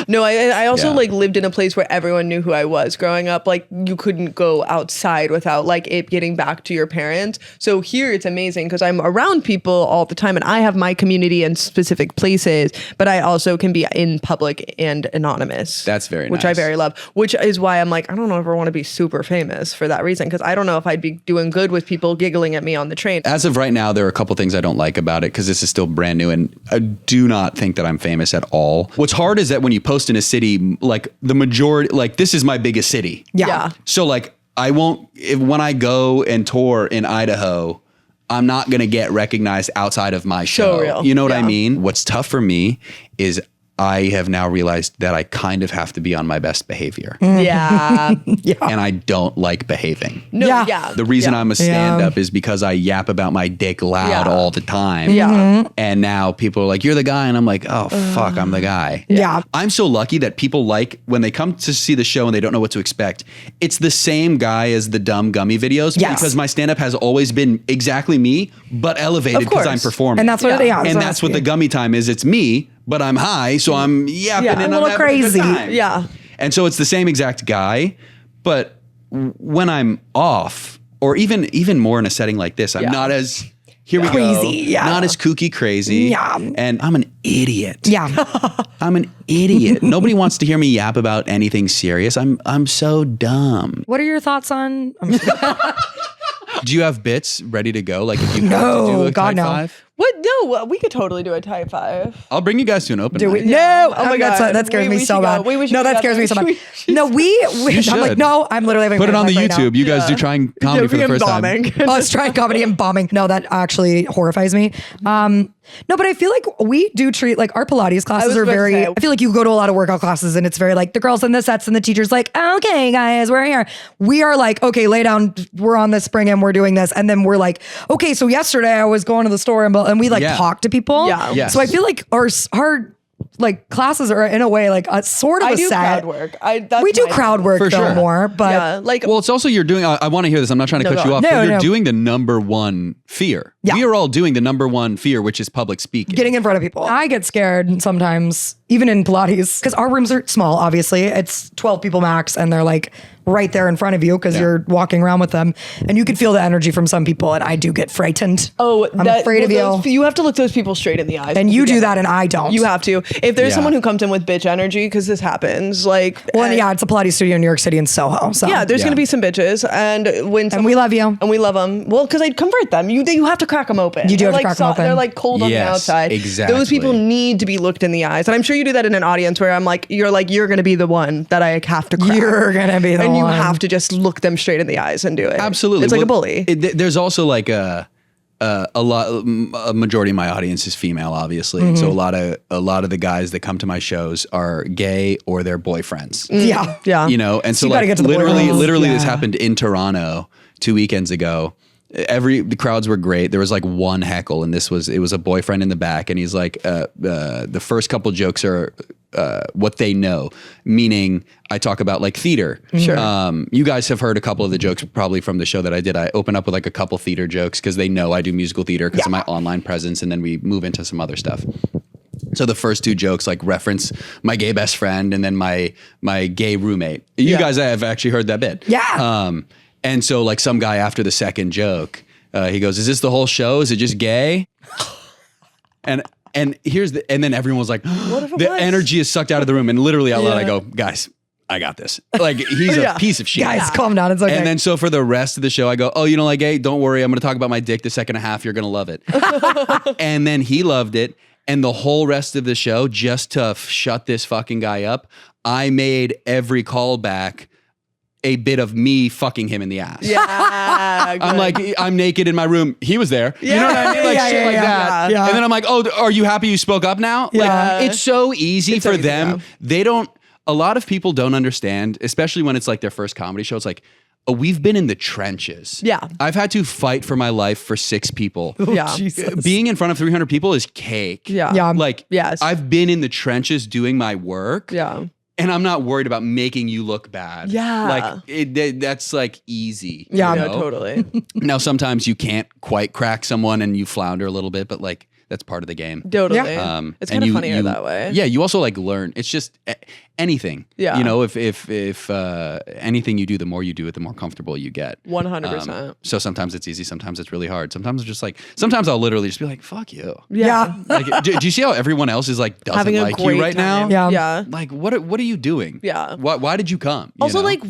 No, I also Yeah. like lived in a place where everyone knew who I was growing up. Like you couldn't go outside without like it getting back to your parents. So here it's amazing because I'm around people all the time and I have my community in specific places, but I also can be in public and anonymous. That's very which I nice. very love, which is why I'm like, I don't ever want to be super famous for that reason because I don't know if I'd be doing good with people giggling at me on the train. As of right now, there are a couple things I don't like about it because this is still brand new and I do not think that I'm famous at all. What's hard is that when you post in a city, like the majority, like this is my biggest city. Yeah. So like when I go and tour in Idaho, I'm not going to get recognized outside of my show. So real. You know what I Yeah. mean? What's tough for me is I have now realized that I kind of have to be on my best behavior. Yeah. And I don't like behaving. No, Yeah. yeah. The reason I'm a stand-up is because I yap about my dick loud Yeah. all the time. Yeah. And now people are like, you're the guy. And I'm like, oh, fuck, I'm the guy. Yeah. I'm so lucky that people like, when they come to see the show and they don't know what to expect, it's the same guy as the dumb gummy videos. Yes. Because my stand-up has always been exactly me, but elevated Of because I'm course. performing. And that's what Yeah. yeah. And that's what the gummy time is. It's me, but I'm high, so I'm yapping Yeah. and A I'm little having a good crazy. time. Yeah. And so it's the same exact guy, but when I'm off, or even more in a setting like this, I'm Yeah. not as here we Crazy, go, yeah. not as kooky crazy, Yeah. and I'm an idiot. Yeah. I'm an idiot. Nobody wants to hear me yap about anything serious. I'm so dumb. What are your thoughts on? Do you have bits ready to go? Like if you have to No, do a God, type no. 5? What? No, we could totally do a type 5. I'll bring you guys to an open Do we? mic. No. Oh my that's- God. That scares We me so should go. bad. We should No, go that scares me so together. bad. No, I'm like, should. no, I'm literally having a Put it on the brain fart right YouTube. You guys do trying comedy for the first time. bombing. now. I was trying comedy and bombing. No, that actually horrifies me. No, but I feel like we do treat like our Pilates classes was are about to very. say. I feel like you go to a lot of workout classes and it's very like the girls in the sets and the teacher's like, okay, guys, we're here. We are like, okay, lay down. We're on this spring and we're doing this, and then we're like, okay, so yesterday I was going to the store and we like Yeah. talk to people. Yeah. Yes. So I feel like our like classes are in a way like a sort of I a do set. crowd work. That's We do my crowd thing. work For though sure. more, but Yeah, like Well, it's also you're doing. I want to hear this. I'm not trying to No, cut go you on. off. No, but you're no. doing the number one fear. Yeah. We are all doing the number one fear, which is public speaking. getting in front of people. I get scared sometimes, even in Pilates, because our rooms are small, obviously. It's 12 people max, and they're like right there in front of you because you're walking around with them. And you can feel the energy from some people, and I do get frightened. I'm afraid of you. You have to look those people straight in the eyes. And you do that, and I don't. You have to. If there's Yeah. someone who comes in with bitch energy, because this happens, like, Well, and yeah, it's a Pilates studio in New York City in Soho. So yeah, there's Yeah. going to be some bitches, and when and we love you. and we love them. Well, because I'd convert them. You have to crack them open. You do They're have to like crack 'em open. They're like cold on the Yes, outside. exactly. Those people need to be looked in the eyes, and I'm sure you do that in an audience where I'm like, you're going to be the one that I have to crack. You're gonna be the and you one. have to just look them straight in the eyes and do it. Absolutely. It's like a Well, bully. There's also like a majority of my audience is female, obviously. And so a lot of the guys that come to my shows are gay or their boyfriends. Yeah. Yeah. You know, and so you gotta like get to the literally boyfriends. this Yeah. happened in Toronto 2 weekends ago. The crowds were great. There was like one heckle, and it was a boyfriend in the back, and he's like, the first couple jokes are what they know, meaning I talk about like theater. Sure. You guys have heard a couple of the jokes probably from the show that I did. I open up with like a couple theater jokes because they know I do musical theater because of my online presence, and then we move into some other stuff. So the first two jokes like reference my gay best friend and then my gay roommate. You guys have actually heard that bit. Yeah. And so like some guy after the second joke, he goes, "Is this the whole show? Is it just gay?" And then everyone was like, if it the was? energy is sucked out of the room. And literally out loud, I go, "Guys, I got this." Like he's a piece of shit. Guys, calm down. It's okay. And then so for the rest of the show, I go, "Oh, you don't like gay? Don't worry. I'm going to talk about my dick the second half. You're going to love it." And then he loved it. And the whole rest of the show, just to shut this fucking guy up, I made every callback a bit of me fucking him in the ass. Yeah. I'm like, I'm naked in my room. He was there. You know what I mean? Like Yeah, shit yeah, like yeah, that. yeah. And then I'm like, "Oh, are you happy you spoke up now?" Yeah. Like, it's so easy It's so for easy, them. yeah. They don't, a lot of people don't understand, especially when it's like their first comedy show. It's like, oh, we've been in the trenches. Yeah. I've had to fight for my life for 6 people. Yeah. Jesus. Being in front of 300 people is cake. Yeah. Yeah. Like, Yes. I've been in the trenches doing my work. Yeah. And I'm not worried about making you look bad. Yeah. Like that's like easy. Yeah. you No, know? totally. Now sometimes you can't quite crack someone and you flounder a little bit, but like That's part of the game. Totally. It's and kind of funnier that way. Yeah, you also like learn. It's just anything. Yeah. You know, if anything you do, the more you do it, the more comfortable you get. 100%. So sometimes it's easy, sometimes it's really hard. Sometimes it's just like, sometimes I'll literally just be like, fuck you. Yeah. Like, do you see how everyone else is like doesn't Having a like great you right time. now? Yeah. Like what are you doing? Yeah. Why did you come? You Also, know? like,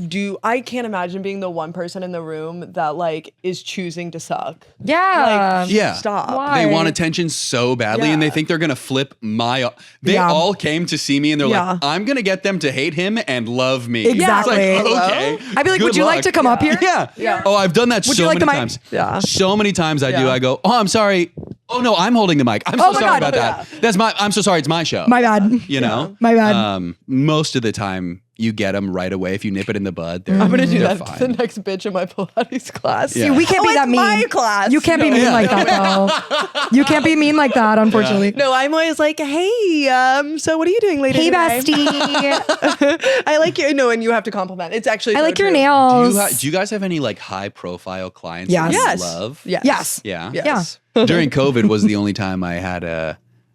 I can't imagine being the one person in the room that like is choosing to suck. Yeah. Yeah. Stop. Why? They want attention so badly, and they Yeah. think they're gonna flip my. They Yeah. all came to see me, and they're Yeah. like, "I'm gonna get them to hate him and love me." Exactly. It's like, Hello? okay. I'd be like, good would you like luck. to come up here? Yeah. Yeah. Oh, I've done that Would so you like many the mic? times. Yeah. So many times I do. Yeah. I go, "Oh, I'm sorry. Oh no, I'm holding the mic. I'm Oh so my sorry God. about that. That's my. I'm so sorry. It's my show. My bad. You know. My bad. Most of the time, you get them right away. If you nip it in the bud, they're, I'm gonna do they're that to fine. the next bitch in my Pilates class. Yeah. See, we can't be Oh, that it's mean. my class. You can't be No, mean yeah. like that, though. You can't be mean like that, unfortunately. No, I'm always like, hey, so what are you doing later Hey, today? bestie. I like you. No, and you have to compliment. It's actually I so like your true. nails. Do you guys have any like high profile clients Yes. that you Yes. love? Yes. Yes. Yeah. Yes. During COVID was the only time I had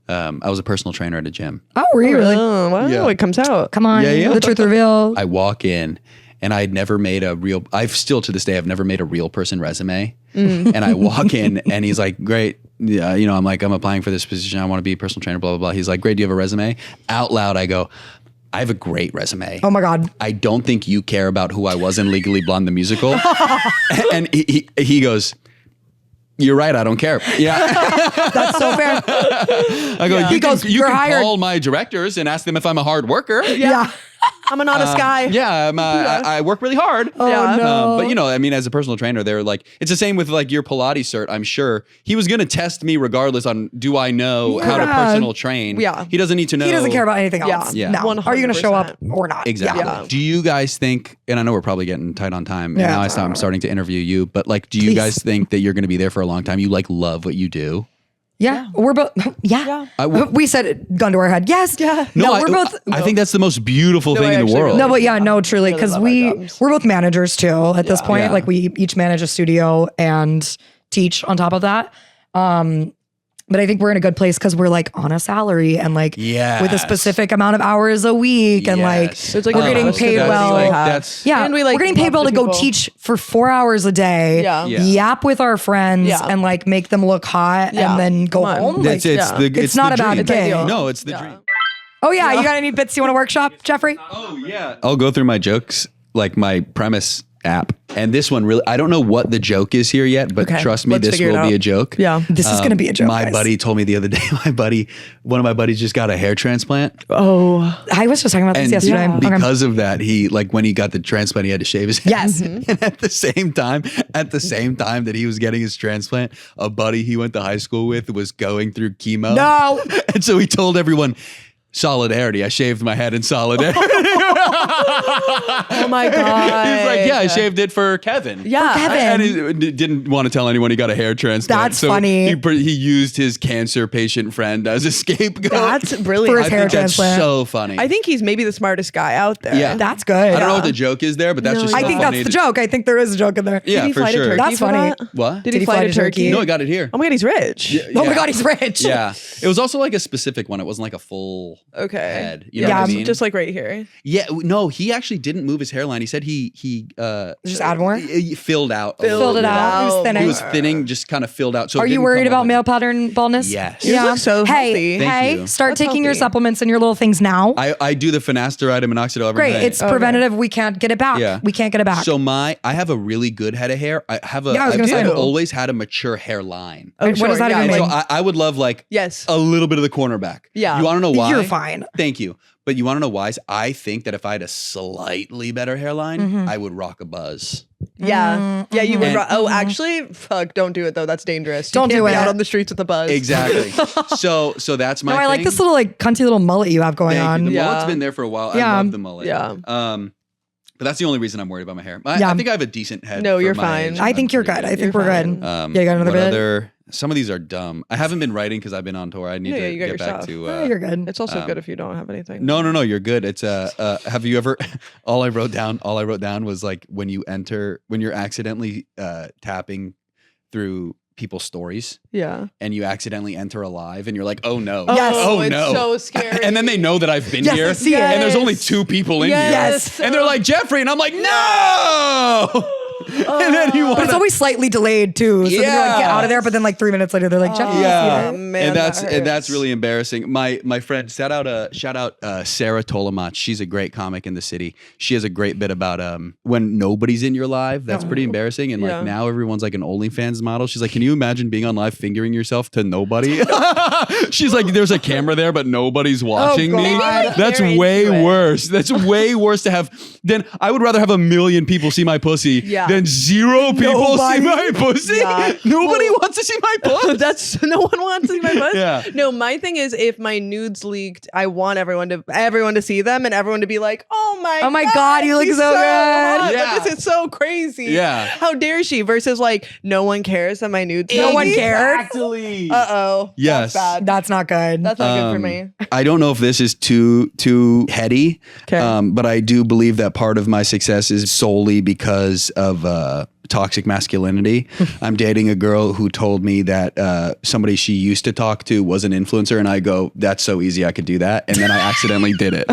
I was a personal trainer at a gym. Oh, were you really? Oh, wow. Yeah. It comes out. Come on. Yeah, yeah. The truth reveal. I walk in and I'd never made I've still to this day, I've never made a real person resume. And I walk in and he's like, great. Yeah, you know, I'm like, I'm applying for this position. I want to be a personal trainer, blah, blah, blah. He's like, great. Do you have a resume? Out loud, I go, I have a great resume. Oh my God. I don't think you care about who I was in Legally Blonde, the musical. And he goes, you're right. I don't care. Yeah. That's so fair. I go, Yeah. you He goes, can, you "You're can hired." call my directors and ask them if I'm a hard worker. Yeah. I'm an honest guy. Yeah, I work really hard. Oh, Yeah. no. But you know, I mean, as a personal trainer, they're like, it's the same with like your Pilates cert. I'm sure he was going to test me regardless on do I know how to Yeah. personal train. Yeah. He doesn't need to know. He doesn't care about anything Yeah. else. Yeah. No. Are you going to show up 100%. or not? Exactly. Yeah. Do you guys think, and I know we're probably getting tight on time, and Yeah. now I'm starting to interview you, but like, do you Please. guys think that you're going to be there for a long time? You like love what you do? Yeah. We're both. Yeah. Yeah. We said it, gun to our head. Yes. Yeah. No, I, we're both. I think that's the most beautiful No, thing I in the actually world. really No, but yeah, no, truly, really because love our jobs. we're both managers too at this point. Yeah. Like we each manage a studio and teach on top of that. But I think we're in a good place because we're like on a salary and like Yes. with a specific amount of hours a week and like Yes. So it's like we're getting most of paid the well. things we Like, have. that's yeah, And we, like, we're getting paid love well to the go people. teach for 4 hours a day, Yeah. Yeah. yap with our friends Yeah. and like make them look hot Yeah. and then go Come on. home. That's Like, it's yeah. the It's not the about dream. a gig. ideal. No, it's the Yeah. dream. oh yeah, you got any bits you want to workshop, Jeffrey? Oh yeah. I'll go through my jokes, like my premise app. And this one really, I don't know what the joke is here yet, but Okay, trust me, let's this figure it will be out. a joke. Yeah. This is gonna be a joke. My guys. buddy told me the other day, one of my buddies just got a hair transplant. Oh. I was just talking about this And yesterday. Okay. because of that, he like when he got the transplant, he had to shave his head. Yes. And at the same time that he was getting his transplant, a buddy he went to high school with was going through chemo. No. And so he told everyone, solidarity. I shaved my head in solidarity. Oh my God. He's like, yeah, I shaved it for Kevin. Yeah. For Kevin. And he didn't want to tell anyone he got a hair transplant. That's so funny. He used his cancer patient friend as a scapegoat. That's For brilliant. his I hair think that's transplant. so funny. I think he's maybe the smartest guy out there. Yeah. That's good. I don't know what the joke is there, but that's No, just yeah. I so think funny that's the joke. I think there is a joke in there. Yeah, Did he for fly to sure. Turkey That's for funny. that? What? Did he fly to Turkey? No, I got it here. Oh my God, he's rich. Oh my Yeah. God, he's rich. Yeah. It was also like a specific one. It wasn't like a full Okay. head. You know Yeah, what I mean? Just like right here. Yeah, no, he actually didn't move his hairline. He said he Just add more? he filled out. a Filled it little out. He was Wow. thinning. He was thinning, just kind of filled out. So it Are you didn't worried come about up male pattern baldness? Yes. You look so hey, healthy. Thank hey, you. start That's taking your healthy. supplements and your little things now. I do the finasteride and minoxidil every Great. night. It's preventative. We can't get it back. Yeah. We can't get it back. So I have a really good head of hair. I have Yeah, I was gonna say. I've always had a mature hairline. Oh, What does that yeah, even it's mean? So I would love like Yes. a little bit of the cornerback. Yeah. You want to know why? You're fine. Thank you. But you want to know why? I think that if I had a slightly better hairline, Mm-hmm. I would rock a buzz. Yeah. Yeah, you would. And- Oh, actually, fuck, don't do it though. That's dangerous. You Don't can't do be it. out on the streets with a buzz. Exactly. so that's my No, I like thing. this little like cunty little mullet you have going Thank on. you. The Yeah. mullet's been there for a while. I Yeah. love the mullet. Yeah. But that's the only reason I'm worried about my hair. Yeah. I think I have a decent head. No, for you're my fine. age. I think I'm you're pretty good. I think You're we're fine. good. Yeah, you got another what bit? Some of these are dumb. I haven't been writing because I've been on tour. I need Yeah, to you got get your back stuff. to. Oh, you're good. It's also good if you don't have anything. No, you're good. It's have you ever? All I wrote down was like when you're accidentally tapping through people's stories Yeah. and you accidentally enter a live and you're like, oh no. Yes. Oh it's no. so scary. And then they know that I've been Yes, here I see it. and there's only Yes. 2 people in Yes. here. And they're like, Jeffrey. And I'm like, no. And then you want But it's always slightly delayed too. So then you're like, get out of there. But then like 3 minutes later, they're like, Jeff, yeah, man, and that's that and that's hurts. really embarrassing. My friend, shout out Sarah Tolamat. She's a great comic in the city. She has a great bit about when nobody's in your live. That's pretty embarrassing. And Yeah. like now everyone's like an OnlyFans model. She's like, can you imagine being on live fingering yourself to nobody? She's like, there's a camera there, but nobody's watching me. God. That's They're way into it. worse. That's way worse to have. Then I would rather have 1 million people see my pussy Yeah. than 0 people see Nobody. my pussy. Yeah. Nobody wants to see my pussy. That's no one wants to see my butt. Yeah. No, my thing is if my nudes leaked, I want everyone to see them and everyone to be like, oh my God, you look she's so good." hot. Yeah. But this is so crazy. Yeah. How dare she? Versus like, no one cares that my nudes. No one leaked. cared. Exactly. Uh-oh. Yes. That's bad. That's not good. That's not good for me. I don't know if this is too heady, 'Kay. but I do believe that part of my success is solely because of toxic masculinity. I'm dating a girl who told me that somebody she used to talk to was an influencer, and I go, "That's so easy, I could do that," and then I accidentally did it.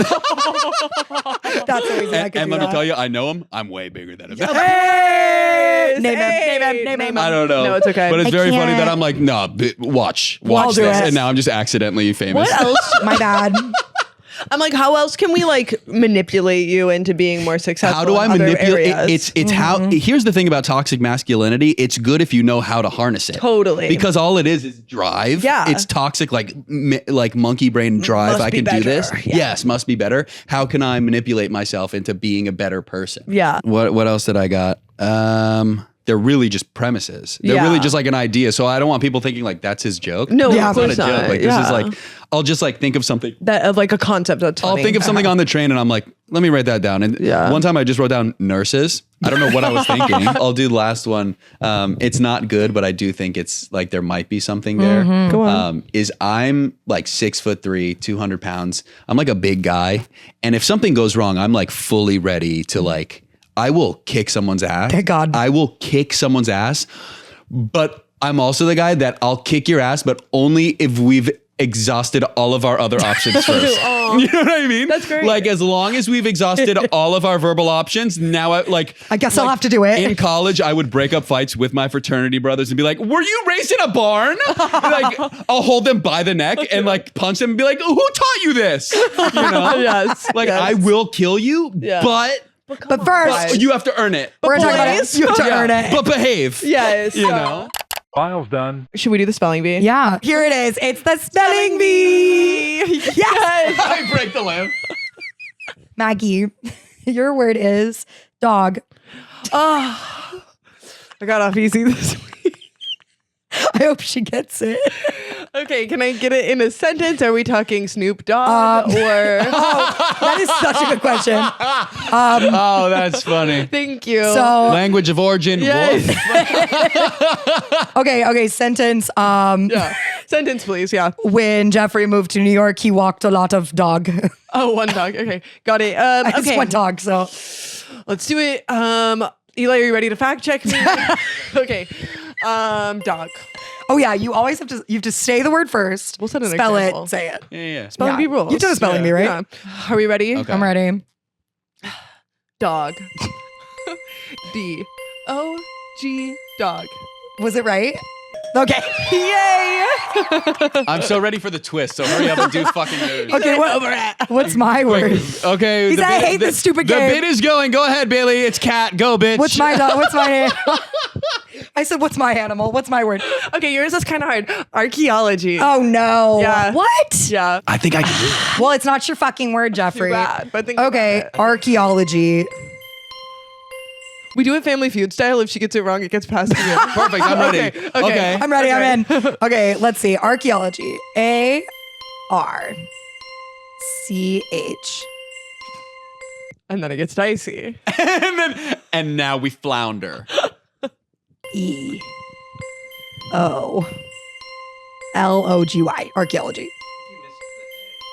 That's so easy. I could and do let me that. tell you, I know him. I'm way bigger than him. Hey! Name him. Hey! Name him. I don't know. No, it's okay. But it's I very funny can't. that I'm like, nah, watch I'll do this, it. and now I'm just accidentally famous. What else? My bad. I'm like, how else can we like manipulate you into being more successful? How do I in other manipulate? areas? It's how. Here's the thing about toxic masculinity. It's good if you know how to harness it. Totally. Because all it is drive. Yeah. It's toxic, like monkey brain drive. Must I be can do better. this. Yeah. Yes, must be better. How can I manipulate myself into being a better person? Yeah. What else did I got? They're really just premises. They're Yeah. really just like an idea. So I don't want people thinking like that's his joke. No, Yeah, of It's not a course joke. not. Like this Yeah. is like I'll just like think of something. that of like a concept that's I'll funny. think of something on the train and I'm like, let me write that down. And Yeah. one time I just wrote down nurses. I don't know what I was thinking. I'll do the last one. It's not good, but I do think it's like there might be something there. Go on. Is I'm like 6'3", 200 pounds. I'm like a big guy. And if something goes wrong, I'm like fully ready to like, I will kick someone's ass. Thank God. I will kick someone's ass. But I'm also the guy that I'll kick your ass, but only if we've exhausted all of our other options first. Aw. You know what I mean? That's great. Like as long as we've exhausted all of our verbal options, now I guess I'll have to do it. In college, I would break up fights with my fraternity brothers and be like, "Were you raised in a barn?" Like I'll hold them by the neck and like punch them and be like, "Who taught you this?" You know? Yes. Like yes. I will kill you, Yeah. but But first, you have to earn it. we're talking about it. boys- You have to Yeah, earn it. but behave. Yes. You know. File's done. Should we do the spelling bee? Yeah, here it is. It's the spelling bee. Yes. I break the lamp. Maggie, your word is dog. Oh, I got off easy this week. I hope she gets it. Okay, can I get it in a sentence? Are we talking Snoop Dogg or? That is such a good question. Oh, that's funny. Thank you. So, Language of origin. Yes. Wolf. okay, sentence. Yeah. Sentence, please. Yeah. When Jeffrey moved to New York, he walked a lot of dog. Oh, one dog. Okay, got it. It's Okay, one dog, so let's do it. Eli, are you ready to fact check me? Okay. Dog. oh yeah, you always have to say the word first. We'll set an spell example. it, say it. Yeah. Spelling Yeah. bee rules. You've done a spelling bee, right? Yeah. Are we ready? Okay. I'm ready. Dog. D-O-G. Dog. Was it right? Okay. Yay! I'm so ready for the twist. So hurry up and do fucking yours. Okay, what's my word? Okay. He said, "I hate this stupid The game." bit is going. Go ahead, Bailey. It's cat. Go, bitch. What's my dog? What's my name? I said, what's my animal? What's my word? Okay, yours is kind of hard. Archaeology. Oh no. Yeah. What? Yeah. I think I can do it. Well, it's not your fucking word, Jeffrey. Too bad, but think Okay, about it. archaeology. We do it Family Feud style. If she gets it wrong, it gets passed to you. Perfect. I'm ready. Okay. I'm ready. Okay. I'm in. Okay, let's see. Archaeology. A-R-C-H. And then it gets dicey. and now we flounder. E-O-L-O-G-Y. Archaeology.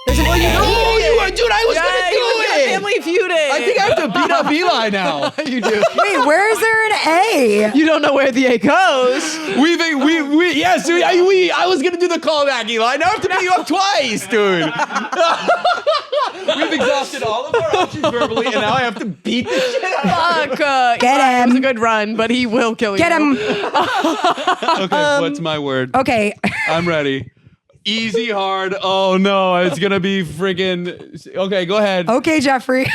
There's an A. Oh, you were, dude, I was gonna he do was gonna it. Family Feud it. I think I have to beat up Eli now. you do. Wait, where is there an A? You don't know where the A goes. I was gonna do the callback, Eli. Now I have to beat you up twice, dude. We've exhausted all of our options verbally, and now I have to beat the shit out of Fuck. Get It was him. a good run, but he will kill you. Get him. Okay, what's my word? Okay. I'm ready. Easy, hard. Oh no, it's gonna be freaking. Okay, go ahead. Okay, Jeffrey.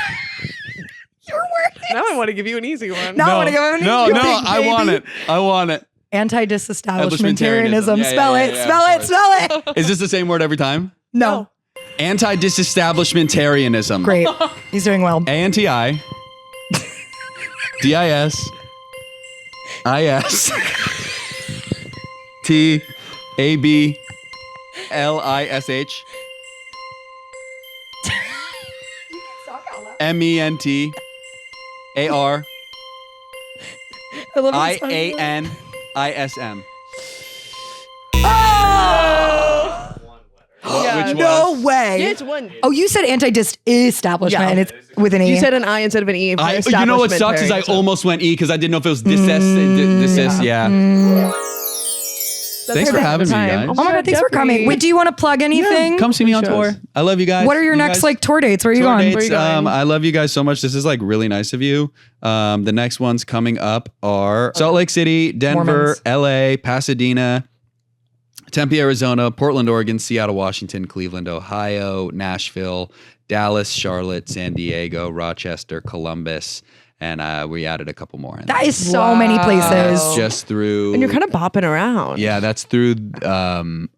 Your word. Now I want to give you an easy one. No. I wanna go No, you no, big I want baby. it. I want it. Anti-disestablishmentarianism. Yeah, Spell it. yeah, Spell of it. Spell it. Is this the same word every time? No. Anti-disestablishmentarianism. Great. He's doing well. A-N-T-I D-I-S T-A-B-L-I-S-H M-E-N-T-A-R I love I-A-N-I-S-M. Yeah. Which No was? way. Yeah, it's one. Oh, you said anti-establishment, Yeah. and it's with an E. You said an I instead of an E. For You know what sucks is I establishmentarianism. almost went E because I didn't know if it was desist. Yeah. Thanks for having me, guys. Oh my God, thanks for coming. Wait, do you want to plug anything? Come see me on Shows. tour. I love you guys. What are your You next guys- like tour dates? Where are you tour going? dates? Where are you going? I love you guys so much. This is like really nice of you. The next ones coming up are Salt Lake City, Denver, Mormons. LA, Pasadena, Tempe, Arizona, Portland, Oregon, Seattle, Washington, Cleveland, Ohio, Nashville, Dallas, Charlotte, San Diego, Rochester, Columbus, and we added a couple more. in That there. is so many places. That's just through. And you're kind of bopping around. Yeah, that's through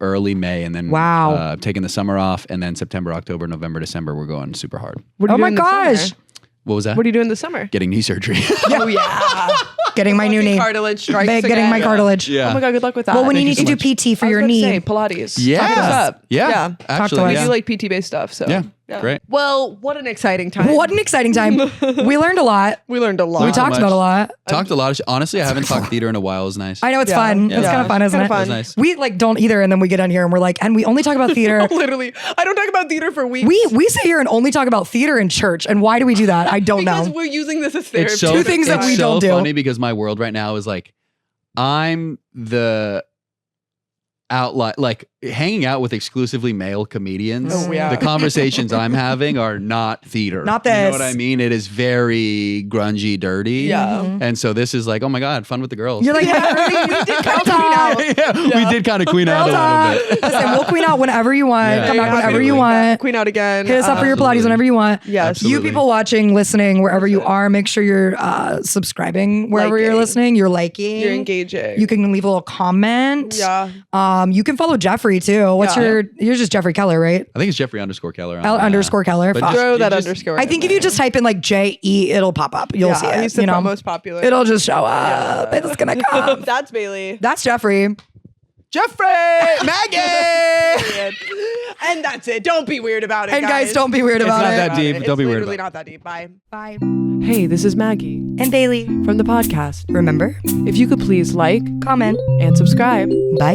early May, and then Wow. taking the summer off, and then September, October, November, December, we're going super hard. What are Oh you my doing this gosh. summer? What was that? What are you doing this summer? Getting knee surgery. Oh yeah. Getting my new knee. Cartilage strikes Big, getting again. my cartilage. Yeah. Oh my God, good luck with that. Well, when you Thank need you to so do PT for your I was knee. gonna say, Pilates. Yeah. Talk us up. Yeah. Yeah. Talk to Actually, us. I yeah. do like PT based stuff. So Yeah. Great. Well, what an exciting time. What an exciting time. We learned a lot. We learned a lot. We so talked much. about a lot. Talked a lot of shit. Honestly, I haven't talked theater in a while. It was nice. I know it's Yeah. fun. Yeah. It's kind of fun, isn't Kinda it? fun. It was nice. We like don't either, and then we get on here and we're like, and we only talk about theater. Literally, I don't talk about theater for weeks. we sit here and only talk about theater in church. And why do we do that? I don't because know. we're using this as therapy. It's so, Two things that it's we so don't do. funny because my world right now is like, I'm the outline, like hanging out with exclusively male comedians. Oh, yeah. The conversations I'm having are not theater. Not You know this. what I mean? It is very grungy, dirty. Yeah. And so this is like, oh my God, fun with the girls. You're like, you did kind of queen out. Yeah, we did kind of queen out a little bit. Listen, we'll queen out whenever you want. Yeah. Come back whenever Absolutely. you want. Queen out again. Hit us up for your Absolutely. Pilates whenever you want. Yes. Absolutely. You people watching, listening, wherever you are, make sure you're subscribing wherever you're Liking. listening. You're liking. You're engaging. You can leave a little comment. Yeah. You can follow Jeffrey too. What's Yeah. you're just Jeffrey Keller, right? I think it's Jeffrey _ Keller. Underscore Keller. But Fuck. just- Throw you that just- underscore. I in think if there. you just type in like JE, it'll pop up. You'll see it. He's the you know, most popular. it'll just show up. It's gonna come. That's Bailey. That's Jeffrey. Jeffrey! Maggie! And that's it. Don't be weird about it. And guys, don't be weird about not it. that deep. It's Don't be weird literally about not that deep. Bye. Bye. Hey, this is Maggie And Bailey. from the podcast. Remember, If you could please like comment. and subscribe. Bye.